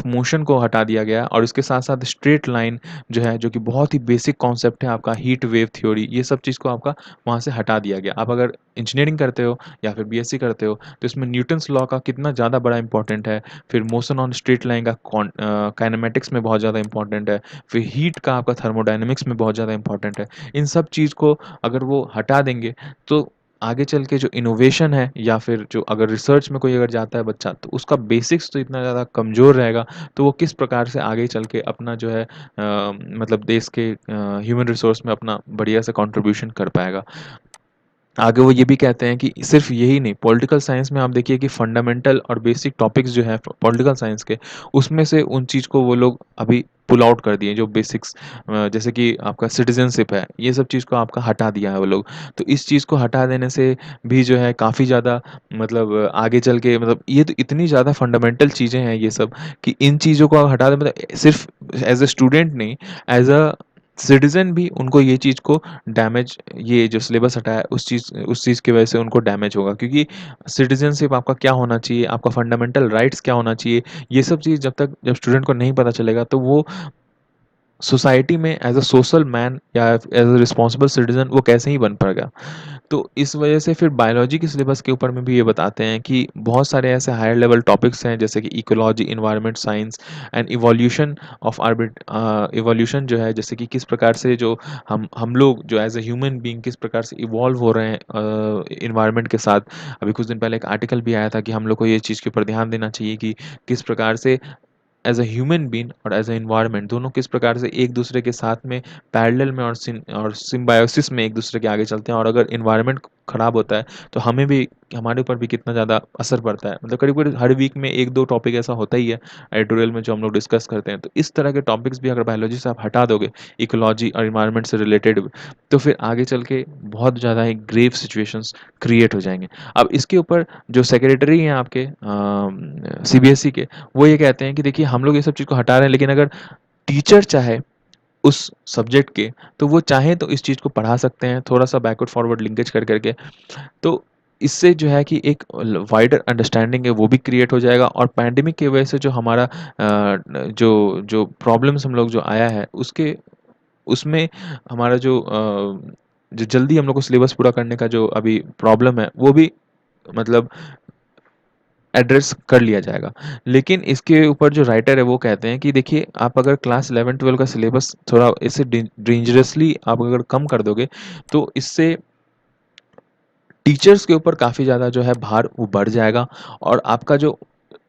मोशन को हटा दिया गया और इसके साथ साथ स्ट्रेट लाइन जो है जो कि बहुत ही बेसिक कॉन्सेप्ट है आपका हीट वेव थ्योरी, ये सब चीज़ को आपका वहाँ से हटा दिया गया। आप अगर इंजीनियरिंग करते हो या फिर बीएससी करते हो तो इसमें न्यूटन्स लॉ का कितना ज़्यादा बड़ा इंपॉर्टेंट है, फिर मोशन ऑन स्ट्रेट लाइन का काइनेमेटिक्स में बहुत ज़्यादा इंपॉर्टेंट है, फिर हीट का आपका थर्मोडायनेमिक्स में बहुत ज़्यादा इंपॉर्टेंट है। इन सब चीज़ को अगर वो हटा देंगे तो आगे चल के जो इनोवेशन है या फिर जो अगर रिसर्च में कोई अगर जाता है बच्चा तो उसका बेसिक्स तो इतना ज़्यादा कमज़ोर रहेगा, तो वो किस प्रकार से आगे चल के अपना जो है मतलब देश के ह्यूमन रिसोर्स में अपना बढ़िया से कंट्रीब्यूशन कर पाएगा। आगे वो ये भी कहते हैं कि सिर्फ यही नहीं, पॉलिटिकल साइंस में आप देखिए कि फंडामेंटल और बेसिक टॉपिक्स जो है पॉलिटिकल साइंस के उसमें से उन चीज़ को वो लोग अभी पुल आउट कर दिए जो बेसिक्स जैसे कि आपका सिटीजनशिप है ये सब चीज़ को आपका हटा दिया है वो लोग। तो इस चीज़ को हटा देने से भी जो है काफ़ी ज़्यादा मतलब आगे चल के मतलब ये तो इतनी ज़्यादा फंडामेंटल चीज़ें हैं ये सब कि इन चीज़ों को आप हटा दें मतलब सिर्फ एज अ स्टूडेंट नहीं, एज अ सिटीजन भी उनको ये चीज़ को डैमेज, ये जो सिलेबस हटा है उस चीज़ की वजह से उनको डैमेज होगा। क्योंकि सिटीजनशिप आपका क्या होना चाहिए, आपका फंडामेंटल राइट्स क्या होना चाहिए, ये सब चीज़ जब स्टूडेंट को नहीं पता चलेगा तो वो सोसाइटी में एज अ सोशल मैन या एज अ रिस्पॉन्सिबल सिटीजन वो कैसे ही बन पाएगा। तो इस वजह से फिर बायोलॉजी के सिलेबस के ऊपर में भी ये बताते हैं कि बहुत सारे ऐसे हायर लेवल टॉपिक्स हैं जैसे कि ecology, environment science and evolution of orbit evolution जो है जैसे कि किस प्रकार से जो हम लोग जो एज अ ह्यूमन बीइंग किस प्रकार से इवॉल्व हो रहे हैं इन्वायरमेंट के साथ। अभी कुछ दिन पहले एक आर्टिकल भी आया था कि हम लोग को ये चीज़ के ऊपर ध्यान देना चाहिए कि किस प्रकार से एज अ ह्यूमन बीइंग और एज अ एनवायरनमेंट दोनों किस प्रकार से एक दूसरे के साथ में पैरेलल में और सिम्बायोसिस में एक दूसरे के आगे चलते हैं। और अगर एनवायरनमेंट खराब होता है तो हमें भी हमारे ऊपर भी कितना ज़्यादा असर पड़ता है। मतलब करीब करीब हर वीक में एक दो टॉपिक ऐसा होता ही है एडिटोरियल में जो हम लोग डिस्कस करते हैं। तो इस तरह के टॉपिक्स भी अगर बायोलॉजी से आप हटा दोगे इकोलॉजी और इन्वायरमेंट से रिलेटेड, तो फिर आगे चल के बहुत ज़्यादा ही ग्रेव सिचुएशंस क्रिएट हो जाएंगे। अब इसके ऊपर जो सेक्रेटरी हैं आपके सीबीएसई के, वो ये कहते हैं कि देखिए हम लोग ये सब चीज़ को हटा रहे हैं लेकिन अगर टीचर चाहे उस सब्जेक्ट के तो वो चाहे तो इस चीज़ को पढ़ा सकते हैं थोड़ा सा बैकवर्ड फॉरवर्ड लिंकेज कर करके। तो इससे जो है कि एक वाइडर अंडरस्टैंडिंग है वो भी क्रिएट हो जाएगा और पैंडेमिक की वजह से जो हमारा जो जो प्रॉब्लम्स हम लोग जो आया है उसके उसमें हमारा जो जल्दी हम लोग को सिलेबस पूरा करने का जो अभी प्रॉब्लम है वो भी मतलब एड्रेस कर लिया जाएगा। लेकिन इसके ऊपर जो राइटर है वो कहते हैं कि देखिए आप अगर क्लास 11-12 का सिलेबस थोड़ा इससे डेंजरसली आप अगर कम कर दोगे तो इससे टीचर्स के ऊपर काफ़ी ज़्यादा जो है भार वो बढ़ जाएगा और आपका जो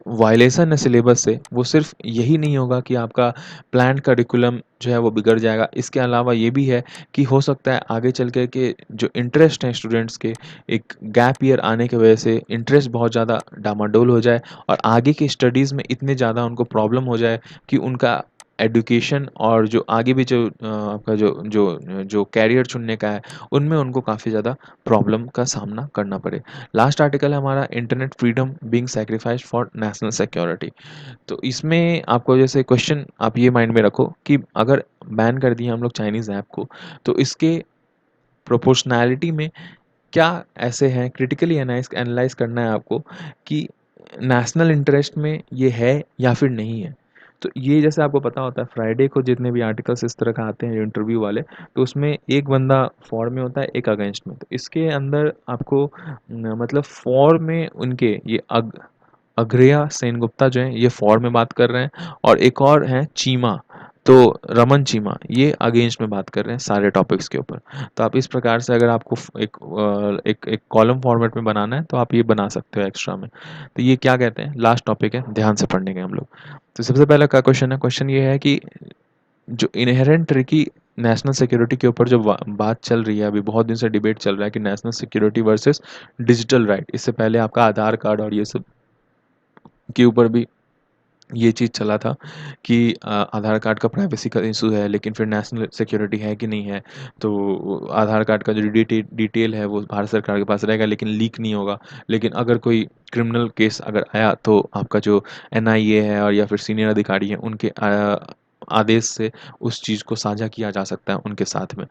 वायलेशन है सिलेबस से वो सिर्फ यही नहीं होगा कि आपका प्लान्ड करिकुलम जो है वो बिगड़ जाएगा। इसके अलावा ये भी है कि हो सकता है आगे चल कर के जो इंटरेस्ट हैं स्टूडेंट्स के, एक गैप ईयर आने की वजह से इंटरेस्ट बहुत ज़्यादा डामाडोल हो जाए और आगे की स्टडीज़ में इतने ज़्यादा उनको प्रॉब्लम हो जाए कि उनका एजुकेशन और जो आगे भी जो आपका जो कैरियर चुनने का है, उनमें उनको काफ़ी ज़्यादा प्रॉब्लम का सामना करना पड़े। लास्ट आर्टिकल है हमारा, internet freedom being sacrificed for national security. तो इसमें आपको जैसे क्वेश्चन आप ये माइंड में रखो कि अगर बैन कर दिए हम लोग चाइनीज़ ऐप को, तो इसके प्रोपोर्शनैलिटी में क्या ऐसे हैं, क्रिटिकली एनालाइज़ करना है आपको कि नेशनल इंटरेस्ट में ये है या फिर नहीं है। तो ये जैसे आपको पता होता है फ्राइडे को जितने भी आर्टिकल्स इस तरह का आते हैं इंटरव्यू वाले, तो उसमें एक बंदा फॉर में होता है, एक अगेंस्ट में। तो इसके अंदर आपको मतलब फॉर में उनके ये अग्रया सेनगुप्ता जो हैं ये फॉर में बात कर रहे हैं और एक और हैं चीमा, तो रमन चीमा ये अगेंस्ट में बात कर रहे हैं सारे टॉपिक्स के ऊपर। तो आप इस प्रकार से अगर आपको एक कॉलम फॉर्मेट में बनाना है तो आप ये बना सकते हो एक्स्ट्रा में। तो ये क्या कहते हैं, लास्ट टॉपिक है, ध्यान से पढ़ने के हम लोग। तो सबसे पहला क्या क्वेश्चन है, क्वेश्चन ये है कि जो इनहेरेंट ट्रिकी नेशनल सिक्योरिटी के ऊपर जो बात चल रही है, अभी बहुत दिन से डिबेट चल रहा है कि national security versus digital right. इससे पहले आपका आधार कार्ड और ये सब के ऊपर भी ये चीज़ चला था कि आधार कार्ड का प्राइवेसी का इशू है, लेकिन फिर नेशनल सिक्योरिटी है कि नहीं है। तो आधार कार्ड का जो डिटेल है वो भारत सरकार के पास रहेगा लेकिन लीक नहीं होगा। लेकिन अगर कोई क्रिमिनल केस अगर आया तो आपका जो एनआईए है और या फिर सीनियर अधिकारी हैं उनके आदेश से उस चीज़ को साझा किया जा सकता है उनके साथ में।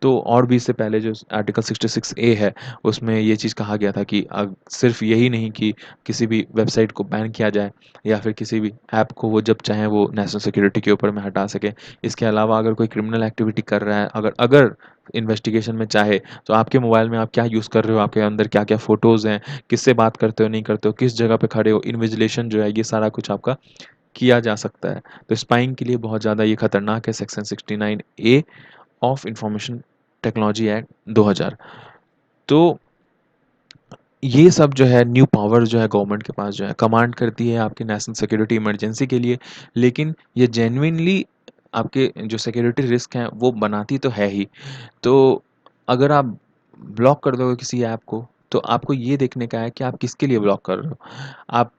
तो और भी इससे पहले जो आर्टिकल 66A है उसमें ये चीज़ कहा गया था कि सिर्फ यही नहीं कि किसी भी वेबसाइट को बैन किया जाए या फिर किसी भी ऐप को वो जब चाहें वो नेशनल सिक्योरिटी के ऊपर में हटा सकें। इसके अलावा अगर कोई क्रिमिनल एक्टिविटी कर रहा है, अगर अगर इन्वेस्टिगेशन में चाहे, तो आपके मोबाइल में आप क्या यूज़ कर रहे हो, आपके अंदर क्या-क्या फ़ोटोज़ हैं, किससे बात करते हो, नहीं करते हो, किस जगह पे खड़े हो, इन्विजिलेशन जो है ये सारा कुछ आपका किया जा सकता है। तो स्पाइंग के लिए बहुत ज़्यादा ये खतरनाक है section 69A of information technology act 2000। तो ये सब जो है न्यू पावर जो है गवर्नमेंट के पास जो है कमांड करती है आपकी नेशनल सिक्योरिटी इमरजेंसी के लिए, लेकिन ये जेन्युइनली आपके जो सिक्योरिटी रिस्क हैं वो बनाती तो है ही। तो अगर आप ब्लॉक कर दोगे किसी ऐप को, तो आपको ये देखने का है कि आप किसके लिए ब्लॉक कर रहे हो। आप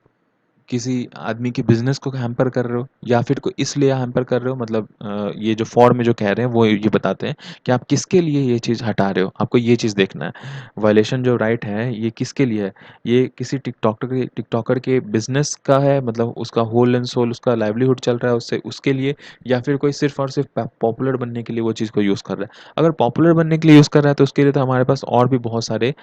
किसी आदमी के बिज़नेस को हैम्पर कर रहे हो या फिर कोई इसलिए हैम्पर कर रहे हो, मतलब ये जो फॉर में जो कह रहे हैं वो ये बताते हैं कि आप किसके लिए ये चीज़ हटा रहे हो, आपको ये चीज़ देखना है। वायलेशन जो राइट है ये किसके लिए है? ये किसी टिकटॉकर के बिज़नेस का है, मतलब उसका होल एंड सोल उसका लाइवलीहुड चल रहा है उससे, उसके लिए, या फिर कोई सिर्फ़ और सिर्फ़ पॉपुलर बनने के लिए वो चीज़ को यूज़ कर रहा है। अगर पॉपुलर बनने के लिए यूज़ कर रहा है तो उसके लिए तो हमारे पास और भी बहुत सारे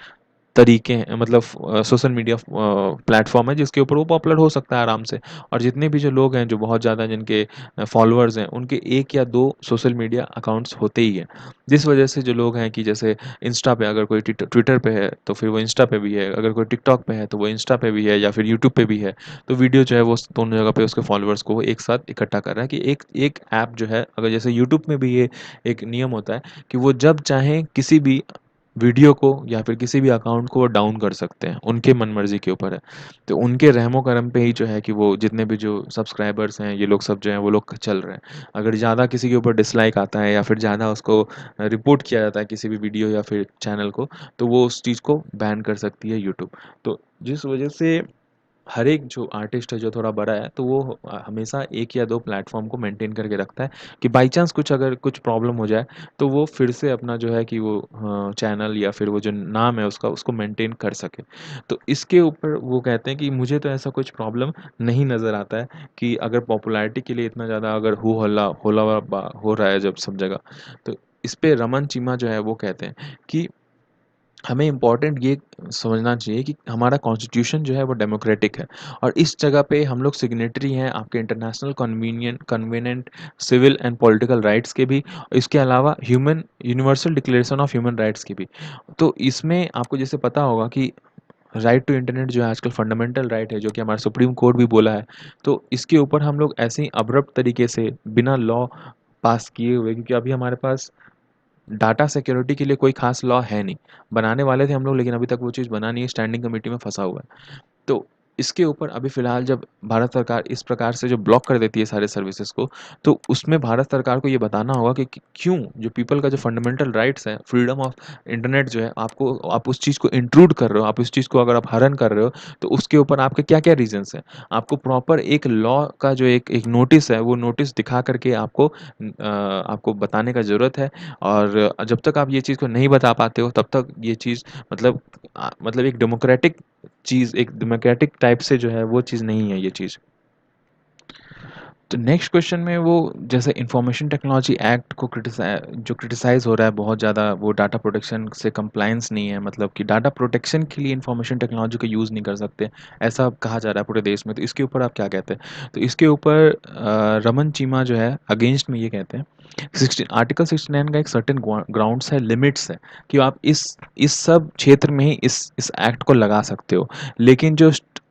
तरीके हैं, मतलब सोशल मीडिया प्लेटफ़ॉर्म है जिसके ऊपर वो पॉपुलर हो सकता है आराम से। और जितने भी जो लोग हैं जो बहुत ज़्यादा जिनके फॉलोअर्स हैं उनके 1 या 2 सोशल मीडिया अकाउंट्स होते ही हैं। जिस वजह से जो लोग हैं कि जैसे इंस्टा पे अगर कोई ट्विटर पे है तो फिर वो इंस्टा पे भी है, अगर कोई टिकटॉक पे है तो वो इंस्टा पे भी है या फिर यूट्यूब पे भी है। तो वीडियो जो है वो दोनों जगह पे उसके फॉलोअर्स को वो एक साथ इकट्ठा कर रहा है कि एक एक ऐप जो है, अगर जैसे यूट्यूब में भी ये एक नियम होता है कि वो जब चाहें किसी भी वीडियो को या फिर किसी भी अकाउंट को वो डाउन कर सकते हैं, उनके मन-मर्ज़ी के ऊपर है। तो उनके रहमो-करम पे ही जो है कि वो जितने भी जो सब्सक्राइबर्स हैं, ये लोग सब जो हैं वो लोग चल रहे हैं। अगर ज़्यादा किसी के ऊपर डिसलाइक आता है या फिर ज़्यादा उसको रिपोर्ट किया जाता है किसी भी वीडियो या फिर चैनल को, तो वो उस चीज़ को बैन कर सकती है यूट्यूब। तो जिस वजह से हर एक जो आर्टिस्ट है जो थोड़ा बड़ा है तो वो हमेशा 1 या 2 प्लेटफ़ॉर्म को मेंटेन करके रखता है कि बाई चांस कुछ अगर कुछ प्रॉब्लम हो जाए तो वो फिर से अपना जो है कि वो चैनल या फिर वो जो नाम है उसका उसको मेंटेन कर सके। तो इसके ऊपर वो कहते हैं कि मुझे तो ऐसा कुछ प्रॉब्लम नहीं नज़र आता है कि अगर पॉपुलैरिटी के लिए इतना ज़्यादा अगर हो हल्ला होला हो रहा है जब सब जगह, तो इस पे रमन चीमा जो है वो कहते हैं कि हमें इम्पोर्टेंट ये समझना चाहिए कि हमारा कॉन्स्टिट्यूशन जो है वो डेमोक्रेटिक है और इस जगह पे हम लोग सिग्नेटरी हैं आपके international convenient civil and political rights के भी, इसके अलावा human universal declaration of human rights की भी। तो इसमें आपको जैसे पता होगा कि राइट टू इंटरनेट जो है आजकल फंडामेंटल राइट है जो कि हमारा सुप्रीम कोर्ट भी बोला है। तो इसके ऊपर हम लोग ऐसे ही अब्रप्ट तरीके से बिना लॉ पास किए हुए, क्योंकि अभी हमारे पास डाटा सिक्योरिटी के लिए कोई खास लॉ है नहीं। बनाने वाले थे हम लोग, लेकिन अभी तक वो चीज़ बना नहीं है, स्टैंडिंग कमेटी में फँसा हुआ है। तो इसके ऊपर अभी फ़िलहाल जब भारत सरकार इस प्रकार से जो ब्लॉक कर देती है सारे सर्विसेज़ को, तो उसमें भारत सरकार को ये बताना होगा कि क्यों जो पीपल का जो फंडामेंटल राइट्स है, फ्रीडम ऑफ इंटरनेट जो है, आपको आप उस चीज़ को इंट्रूड कर रहे हो, आप उस चीज़ को अगर आप हरण कर रहे हो, तो उसके ऊपर आपके क्या-क्या रीज़न्स हैं। आपको प्रॉपर एक लॉ का जो एक एक नोटिस है, वो नोटिस दिखा कर के आपको बताने का ज़रूरत है। और जब तक आप ये चीज़ को नहीं बता पाते हो, तब तक ये चीज़ मतलब मतलब एक डेमोक्रेटिक टाइप से जो है वो चीज़ नहीं है ये चीज़। तो नेक्स्ट क्वेश्चन में वो जैसे इंफॉर्मेशन टेक्नोलॉजी एक्ट को क्रिटिसाइज़ हो रहा है बहुत ज़्यादा, वो डाटा प्रोटेक्शन से कंप्लायंस नहीं है, मतलब कि डाटा प्रोटेक्शन के लिए इंफॉर्मेशन टेक्नोलॉजी का यूज़ नहीं कर सकते, ऐसा कहा जा रहा है पूरे देश में। तो इसके ऊपर आप क्या कहते हैं? तो इसके ऊपर रमन चीमा जो है अगेंस्ट में ये कहते हैं, आर्टिकल 69 का एक सर्टेन ग्राउंड्स है, लिमिट्स है, कि आप इस सब क्षेत्र में ही इस एक्ट को लगा सकते हो। लेकिन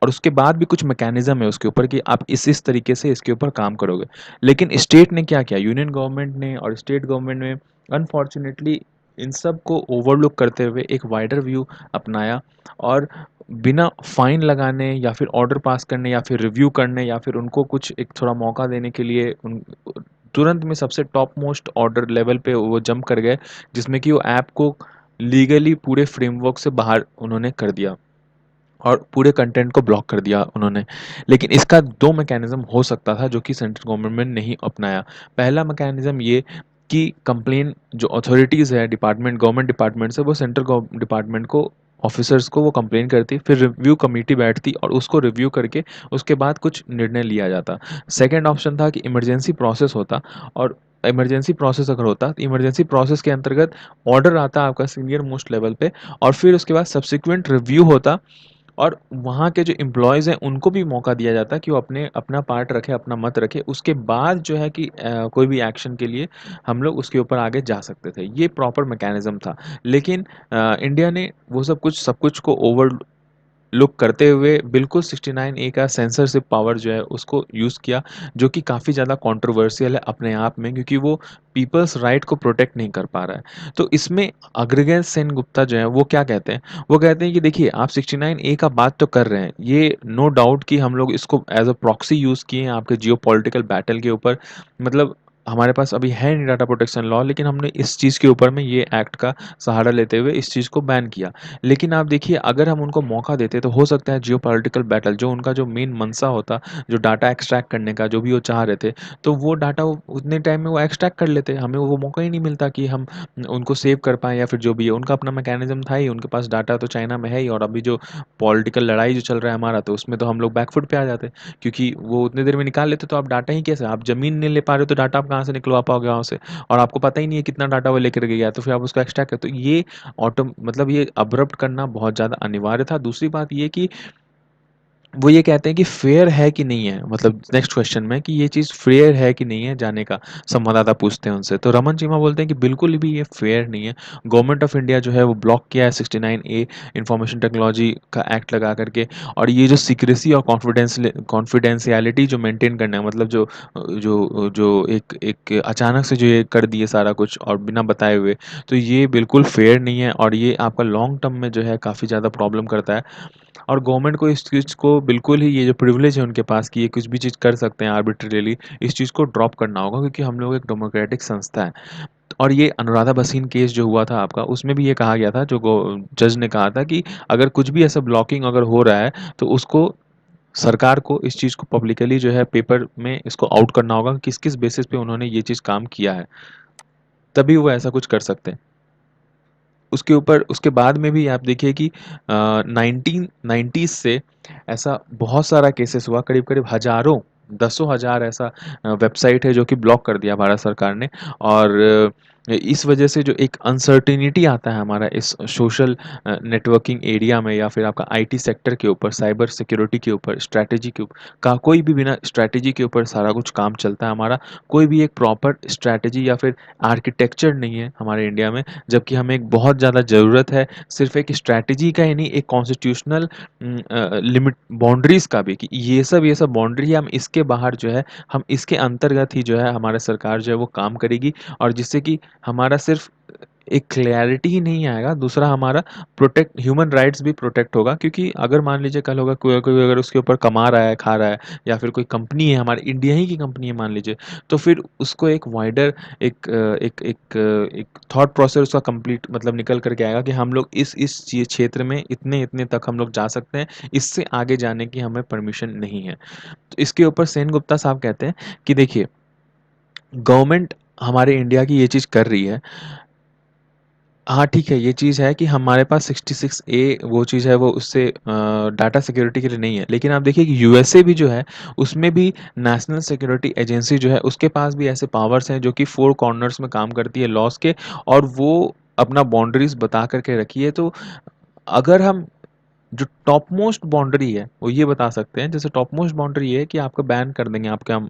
और उसके बाद भी कुछ मैकेनिज्म है उसके ऊपर कि आप इस तरीके से इसके ऊपर काम करोगे। लेकिन स्टेट ने क्या किया, यूनियन गवर्नमेंट ने और स्टेट गवर्नमेंट ने अनफॉर्चुनेटली इन सब को ओवरलुक करते हुए एक वाइडर व्यू अपनाया, और बिना फाइन लगाने या फिर ऑर्डर पास करने या फिर रिव्यू करने या फिर उनको कुछ एक थोड़ा मौका देने के लिए तुरंत में सबसे टॉप मोस्ट ऑर्डर लेवल पे वो जंप कर गए, जिसमें कि वो ऐप को लीगली पूरे फ्रेमवर्क से बाहर उन्होंने कर दिया और पूरे कंटेंट को ब्लॉक कर दिया उन्होंने। लेकिन इसका 2 मैकेनिज़्म हो सकता था जो कि सेंट्रल गवर्नमेंट ने नहीं अपनाया। पहला मैकेनिज़्म ये कि कंप्लेन जो अथॉरिटीज़ है, डिपार्टमेंट, गवर्नमेंट डिपार्टमेंट्स है, वो सेंट्रल डिपार्टमेंट को, ऑफिसर्स को वो कंप्लेन करती, फिर रिव्यू कमेटी बैठती और उसको रिव्यू करके उसके बाद कुछ निर्णय लिया जाता। सेकंड ऑप्शन था कि इमरजेंसी प्रोसेस होता, और इमरजेंसी प्रोसेस अगर होता तो इमरजेंसी प्रोसेस के अंतर्गत ऑर्डर आता आपका सीनियर मोस्ट लेवल पे, और फिर उसके बाद सब्सिक्वेंट रिव्यू होता, और वहाँ के जो एम्प्लॉइज़ हैं उनको भी मौका दिया जाता है कि वो अपने अपना पार्ट रखें, अपना मत रखें। उसके बाद जो है कि कोई भी एक्शन के लिए हम लोग उसके ऊपर आगे जा सकते थे। ये प्रॉपर मैकेनिज़्म था। लेकिन इंडिया ने वो सब कुछ को लुक करते हुए बिल्कुल 69 ए का सेंसरशिप पावर जो है उसको यूज़ किया, जो कि काफ़ी ज़्यादा कंट्रोवर्शियल है अपने आप में, क्योंकि वो पीपल्स राइट को प्रोटेक्ट नहीं कर पा रहा है। तो इसमें अग्रगण्य सेनगुप्ता जो है वो क्या कहते हैं? वो कहते हैं कि देखिए, आप 69 ए का बात तो कर रहे हैं, ये नो डाउट कि हम लोग इसको एज़ अ प्रॉक्सी यूज़ किए हैं आपके जियोपॉलिटिकल बैटल के ऊपर। मतलब हमारे पास अभी है नहीं डाटा प्रोटेक्शन लॉ, लेकिन हमने इस चीज़ के ऊपर में ये एक्ट का सहारा लेते हुए इस चीज़ को बैन किया। लेकिन आप देखिए, अगर हम उनको मौका देते तो हो सकता है जियोपॉलिटिकल बैटल जो उनका जो मेन मंशा होता, जो डाटा एक्सट्रैक्ट करने का जो भी वो चाह रहे थे, तो वो डाटा वो उतने टाइम में वो एक्सट्रैक्ट कर लेते। हमें वो मौका ही नहीं मिलता कि हम उनको सेव कर पाएँ या फिर जो भी है। उनका अपना मैकेनिज़्म था ही, उनके पास डाटा तो चाइना में है ही, और अभी जो पॉलिटिकल लड़ाई जो चल रहा है हमारा, तो उसमें तो हम लोग बैक फुट पे आ जाते। क्योंकि वो उतनी देर में निकाल लेते, तो आप डाटा ही कैसे, आप ज़मीन नहीं ले पा रहे हो तो डाटा आप कहाँ से निकलवा पाओगे वहाँ से? और आपको पता ही नहीं है कितना डाटा वो लेकर गया है, तो फिर आप उसको एक्सट्रैक्ट करते हो। ये मतलब ये अब्रप्ट करना बहुत ज़्यादा अनिवार्य था। दूसरी बात ये कि वो ये कहते हैं कि फेयर है कि नहीं है, मतलब नेक्स्ट क्वेश्चन में कि ये चीज़ फेयर है कि नहीं है जाने का, संवाददाता पूछते हैं उनसे। तो रमन चीमा बोलते हैं कि बिल्कुल भी ये फेयर नहीं है। गवर्नमेंट ऑफ इंडिया जो है वो ब्लॉक किया है 69 ए इंफॉर्मेशन टेक्नोलॉजी का एक्ट लगा करके, और ये जो सीक्रेसी और कॉन्फिडेंशियलिटी जो मेंटेन करना है, मतलब जो जो एक अचानक से जो ये कर दिए सारा कुछ और बिना बताए हुए, तो ये बिल्कुल फेयर नहीं है, और ये आपका लॉन्ग टर्म में जो है काफ़ी ज़्यादा प्रॉब्लम करता है। और गवर्नमेंट को इस चीज़ को बिल्कुल ही, ये जो प्रिविलेज है उनके पास कि ये कुछ भी चीज़ कर सकते हैं आर्बिट्रेरीली, इस चीज़ को ड्रॉप करना होगा, क्योंकि हम लोग एक डेमोक्रेटिक संस्था है। और ये अनुराधा भसीन केस जो हुआ था आपका, उसमें भी ये कहा गया था, जो जज ने कहा था कि अगर कुछ भी ऐसा ब्लॉकिंग अगर हो रहा है, तो उसको, सरकार को इस चीज़ को पब्लिकली जो है पेपर में इसको आउट करना होगा, किस-किस बेसिस पे उन्होंने ये चीज़ काम किया है। तभी वो ऐसा कुछ कर सकते हैं। उसके ऊपर उसके बाद में भी आप देखिए कि 1990s से ऐसा बहुत सारा केसेस हुआ, करीब-करीब हज़ारों, दसों हज़ार ऐसा वेबसाइट है जो कि ब्लॉक कर दिया भारत सरकार ने। और इस वजह से जो एक अनसर्टेनिटी आता है हमारा इस सोशल नेटवर्किंग एरिया में, या फिर आपका आईटी सेक्टर के ऊपर, साइबर सिक्योरिटी के ऊपर, स्ट्रैटेजी के ऊपर का, कोई भी बिना स्ट्रैटेजी के ऊपर सारा कुछ काम चलता है हमारा। कोई भी एक प्रॉपर स्ट्रैटेजी या फिर आर्किटेक्चर नहीं है हमारे इंडिया में। जबकि हमें एक बहुत ज़्यादा ज़रूरत है सिर्फ़ एक स्ट्रैटेजी का ही नहीं, एक कॉन्स्टिट्यूशनल लिमिट बाउंड्रीज़ का भी, कि ये सब बाउंड्री है, हम इसके बाहर जो है, हम इसके अंतर्गत ही जो है हमारा सरकार जो है वो काम करेगी, और जिससे कि हमारा सिर्फ एक क्लैरिटी ही नहीं आएगा, दूसरा हमारा प्रोटेक्ट ह्यूमन राइट्स भी प्रोटेक्ट होगा, क्योंकि अगर मान लीजिए कल होगा कोई कोई अगर उसके ऊपर कमा रहा है, खा रहा है, या फिर कोई कंपनी है, हमारे इंडिया ही की कंपनी है मान लीजिए, तो फिर उसको एक वाइडर एक थॉट प्रोसेस उसका कंप्लीट मतलब निकल करके आएगा कि हम लोग इस क्षेत्र में इतने इतने तक हम लोग जा सकते हैं, इससे आगे जाने की हमें परमिशन नहीं है। तो इसके ऊपर सेन गुप्ता साहब कहते हैं कि देखिए, गवर्नमेंट हमारे इंडिया की ये चीज़ कर रही है। हाँ, ठीक है, ये चीज़ है कि हमारे पास 66 ए वो चीज़ है, वो उससे डाटा सिक्योरिटी के लिए नहीं है। लेकिन आप देखिए कि यूएसए भी जो है, उसमें भी नेशनल सिक्योरिटी एजेंसी जो है, उसके पास भी ऐसे पावर्स हैं जो कि 4 कॉर्नर्स में काम करती है लॉज़ के, और वो अपना बाउंड्रीज़ बता कर के रखी है। तो अगर हम जो टॉप मोस्ट बाउंड्री है वो ये बता सकते हैं, जैसे टॉप मोस्ट बाउंड्री ये है कि आपको बैन कर देंगे आपके हम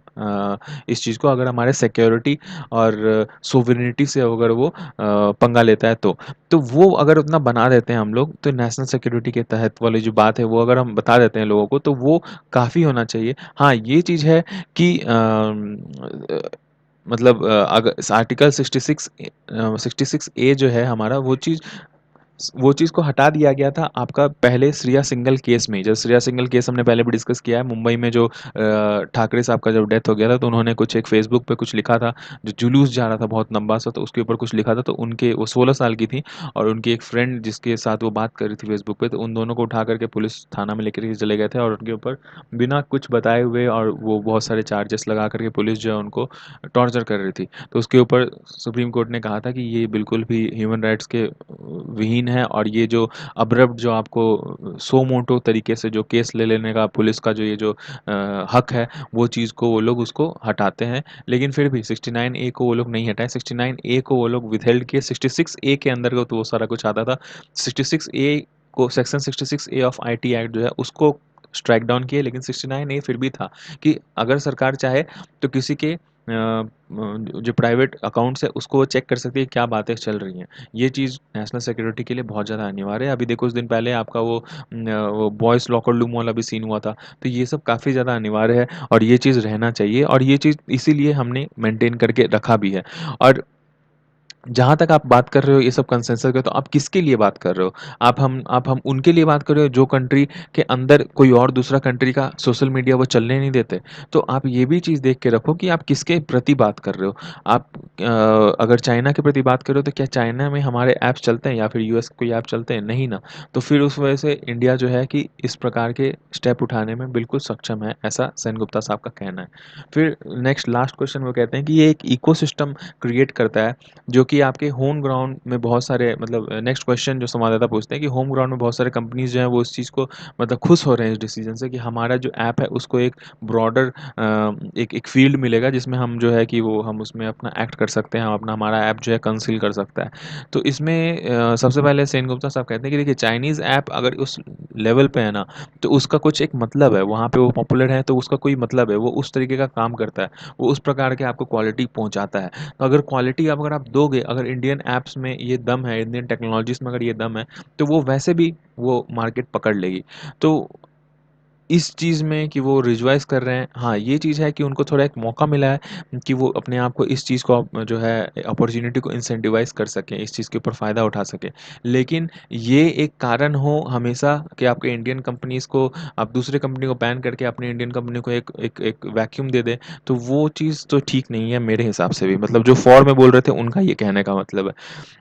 इस चीज़ को, अगर हमारे सिक्योरिटी और सोवरेनिटी से अगर वो पंगा लेता है तो वो अगर उतना बना देते हैं हम लोग, तो नेशनल सिक्योरिटी के तहत वाली जो बात है वो अगर हम बता देते हैं लोगों को, तो वो काफ़ी होना चाहिए। हाँ, ये चीज़ है कि मतलब अगर आर्टिकल 66 ए जो है हमारा, वो चीज़ को हटा दिया गया था आपका पहले श्रेया सिंगल केस में। जैसे श्रेया सिंगल केस हमने पहले भी डिस्कस किया है, मुंबई में जो ठाकरे साहब का जब डेथ हो गया था, तो उन्होंने कुछ एक फेसबुक पे कुछ लिखा था, जो जुलूस जा रहा था बहुत लंबा सा, तो उसके ऊपर कुछ लिखा था, तो उनके वो 16 साल की थी, और उनकी एक फ्रेंड जिसके साथ वो बात कर रही थी फेसबुक पे, तो उन दोनों को उठा करके पुलिस थाना में लेकर के चले गए थे, और उनके ऊपर बिना कुछ बताए हुए और वो बहुत सारे चार्जेस लगा करके पुलिस जो है उनको टॉर्चर कर रही थी। तो उसके ऊपर सुप्रीम कोर्ट ने कहा था कि ये बिल्कुल भी ह्यूमन राइट्स के विहीन है, और ये जो अब्रप्ट जो आपको सो मोटो तरीके से जो केस ले लेने का पुलिस का जो ये जो हक है, वो चीज़ को वो लोग उसको हटाते हैं। लेकिन फिर भी 69 ए को वो लोग नहीं हटाए, 69 ए को वो लोग विथहेल्ड किए। 66 ए के अंदर तो वो सारा कुछ आता था, 66 ए को, section 66 A of IT act जो है उसको स्ट्राइक डाउन किए, लेकिन 69 ए फिर भी था कि अगर सरकार चाहे तो किसी के जो प्राइवेट अकाउंट्स है उसको वो चेक कर सकती है क्या बातें चल रही हैं। ये चीज़ नेशनल सिक्योरिटी के लिए बहुत ज़्यादा अनिवार्य है। अभी देखो कुछ दिन पहले आपका वो बॉयज़ लॉकर रूम वाला भी सीन हुआ था। तो ये सब काफ़ी ज़्यादा अनिवार्य है, और ये चीज़ रहना चाहिए, और ये चीज़ इसीलिए हमने मेंटेन करके रखा भी है। और जहाँ तक आप बात कर रहे हो ये सब कंसेंसस का, तो आप किसके लिए बात कर रहे हो? आप हम उनके लिए बात कर रहे हो जो कंट्री के अंदर कोई और दूसरा कंट्री का सोशल मीडिया वो चलने नहीं देते। तो आप ये भी चीज़ देख के रखो कि आप किसके प्रति बात कर रहे हो। आप अगर चाइना के प्रति बात कर रहे हो, तो क्या चाइना में हमारे ऐप्स चलते हैं, या फिर यूएस के कोई ऐप चलते हैं? नहीं ना। तो फिर उस वजह से इंडिया जो है कि इस प्रकार के स्टेप उठाने में बिल्कुल सक्षम है, ऐसा सेनगुप्ता साहब का कहना है। फिर नेक्स्ट लास्ट क्वेश्चन वो कहते हैं कि ये एक इकोसिस्टम क्रिएट करता है, जो कि आपके होम ग्राउंड में बहुत सारे मतलब नेक्स्ट क्वेश्चन जो संवाददाता पूछते हैं कि होम ग्राउंड में बहुत सारे कंपनीज जो हैं वो इस चीज़ को मतलब खुश हो रहे हैं इस डिसीजन से, कि हमारा जो ऐप है उसको एक ब्रॉडर एक एक फील्ड मिलेगा, जिसमें हम जो है कि वो हम उसमें अपना एक्ट कर सकते हैं, हम अपना हमारा ऐप जो है कंसील कर सकता है। तो इसमें सबसे पहले सेन गुप्ता साहब कहते हैं कि देखिए, चाइनीज़ ऐप अगर उस लेवल पे है ना, तो उसका कुछ एक मतलब है, वहाँ पे वो पॉपुलर है तो उसका कोई मतलब है, वो उस तरीके का काम करता है, वो उस प्रकार के आपको क्वालिटी पहुँचाता है। तो अगर क्वालिटी अगर आप दोगे, अगर इंडियन ऐप्स में ये दम है, इंडियन टेक्नोलॉजीज़ में अगर ये दम है, तो वो वैसे भी वो मार्केट पकड़ लेगी। तो इस चीज़ में कि वो रिजवाइज़ कर रहे हैं, हाँ, ये चीज़ है कि उनको थोड़ा एक मौका मिला है कि वो अपने आप को इस चीज़ को जो है अपॉर्च्युनिटी को इंसेंटिवाइज़ कर सकें, इस चीज़ के ऊपर फ़ायदा उठा सकें। लेकिन ये एक कारण हो हमेशा कि आपके इंडियन कंपनीज़ को आप दूसरे कंपनी को बैन करके अपनी इंडियन कंपनी को एक एक एक वैक्यूम दे दें, तो वो चीज़ तो ठीक नहीं है मेरे हिसाब से भी। मतलब जो फॉर में बोल रहे थे उनका ये कहने का मतलब है।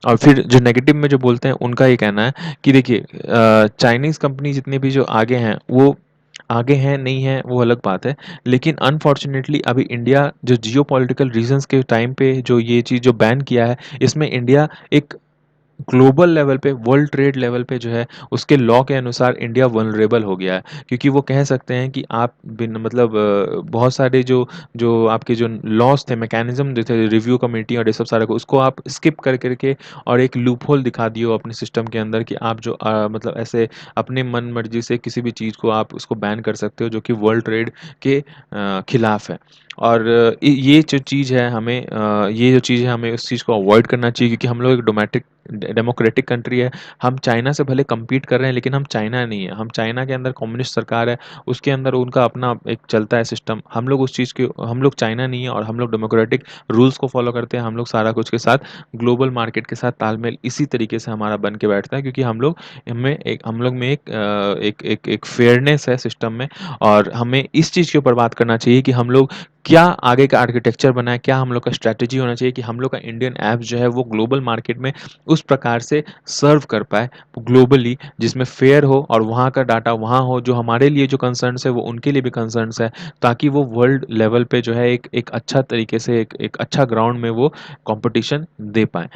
और फिर जो नेगेटिव में जो बोलते हैं उनका ये कहना है कि देखिए, चाइनीज़ कंपनी जितने भी जो आगे हैं, वो आगे हैं, नहीं हैं, वो अलग बात है। लेकिन अनफॉर्च्युनेटली अभी इंडिया जो जियोपॉलिटिकल रीज़न्स के टाइम पे जो ये चीज़ जो बैन किया है, इसमें इंडिया एक ग्लोबल लेवल पे, वर्ल्ड ट्रेड लेवल पे जो है, उसके लॉ के अनुसार इंडिया वल्नरेबल हो गया है। क्योंकि वो कह सकते हैं कि आप बिन मतलब बहुत सारे जो जो आपके जो लॉज़ थे, मैकेनिज़्म जो थे, रिव्यू कमेटी और ये सब सारा को, उसको आप स्किप कर कर के और एक लूपहोल दिखा दिए हो अपने सिस्टम के अंदर कि आप जो मतलब ऐसे अपने मन मर्ज़ी से किसी भी चीज़ को आप उसको बैन कर सकते हो, जो कि वर्ल्ड ट्रेड के खिलाफ है। और ये जो चीज़ है हमें ये जो चीज़ है हमें उस चीज़ को अवॉइड करना चाहिए, क्योंकि हम लोग एक डेमोक्रेटिक कंट्री है। हम चाइना से भले कम्पीट कर रहे हैं, लेकिन हम चाइना नहीं है। हम चाइना के अंदर कम्युनिस्ट सरकार है, उसके अंदर उनका अपना एक चलता है सिस्टम। हम लोग उस चीज़ के हम लोग चाइना नहीं है, और हम लोग डेमोक्रेटिक रूल्स को फॉलो करते हैं। हम लोग सारा कुछ के साथ ग्लोबल मार्केट के साथ तालमेल इसी तरीके से हमारा बन के बैठता है, क्योंकि हम लोग में एक फेयरनेस है सिस्टम में। और हमें इस चीज़ के ऊपर बात करना चाहिए कि हम लोग क्या आगे का आर्किटेक्चर बनाए, क्या हम लोग का स्ट्रैटेजी होना चाहिए कि हम लोग का इंडियन ऐप जो है वो ग्लोबल मार्केट में उस प्रकार से सर्व कर पाए ग्लोबली, जिसमें फेयर हो और वहाँ का डाटा वहाँ हो, जो हमारे लिए जो कंसर्न्स है वो उनके लिए भी कंसर्न्स है, ताकि वो वर्ल्ड लेवल पे जो है एक अच्छा तरीके से एक अच्छा ग्राउंड में वो कंपटीशन दे पाए।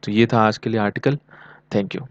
तो ये था आज के लिए आर्टिकल। Thank you.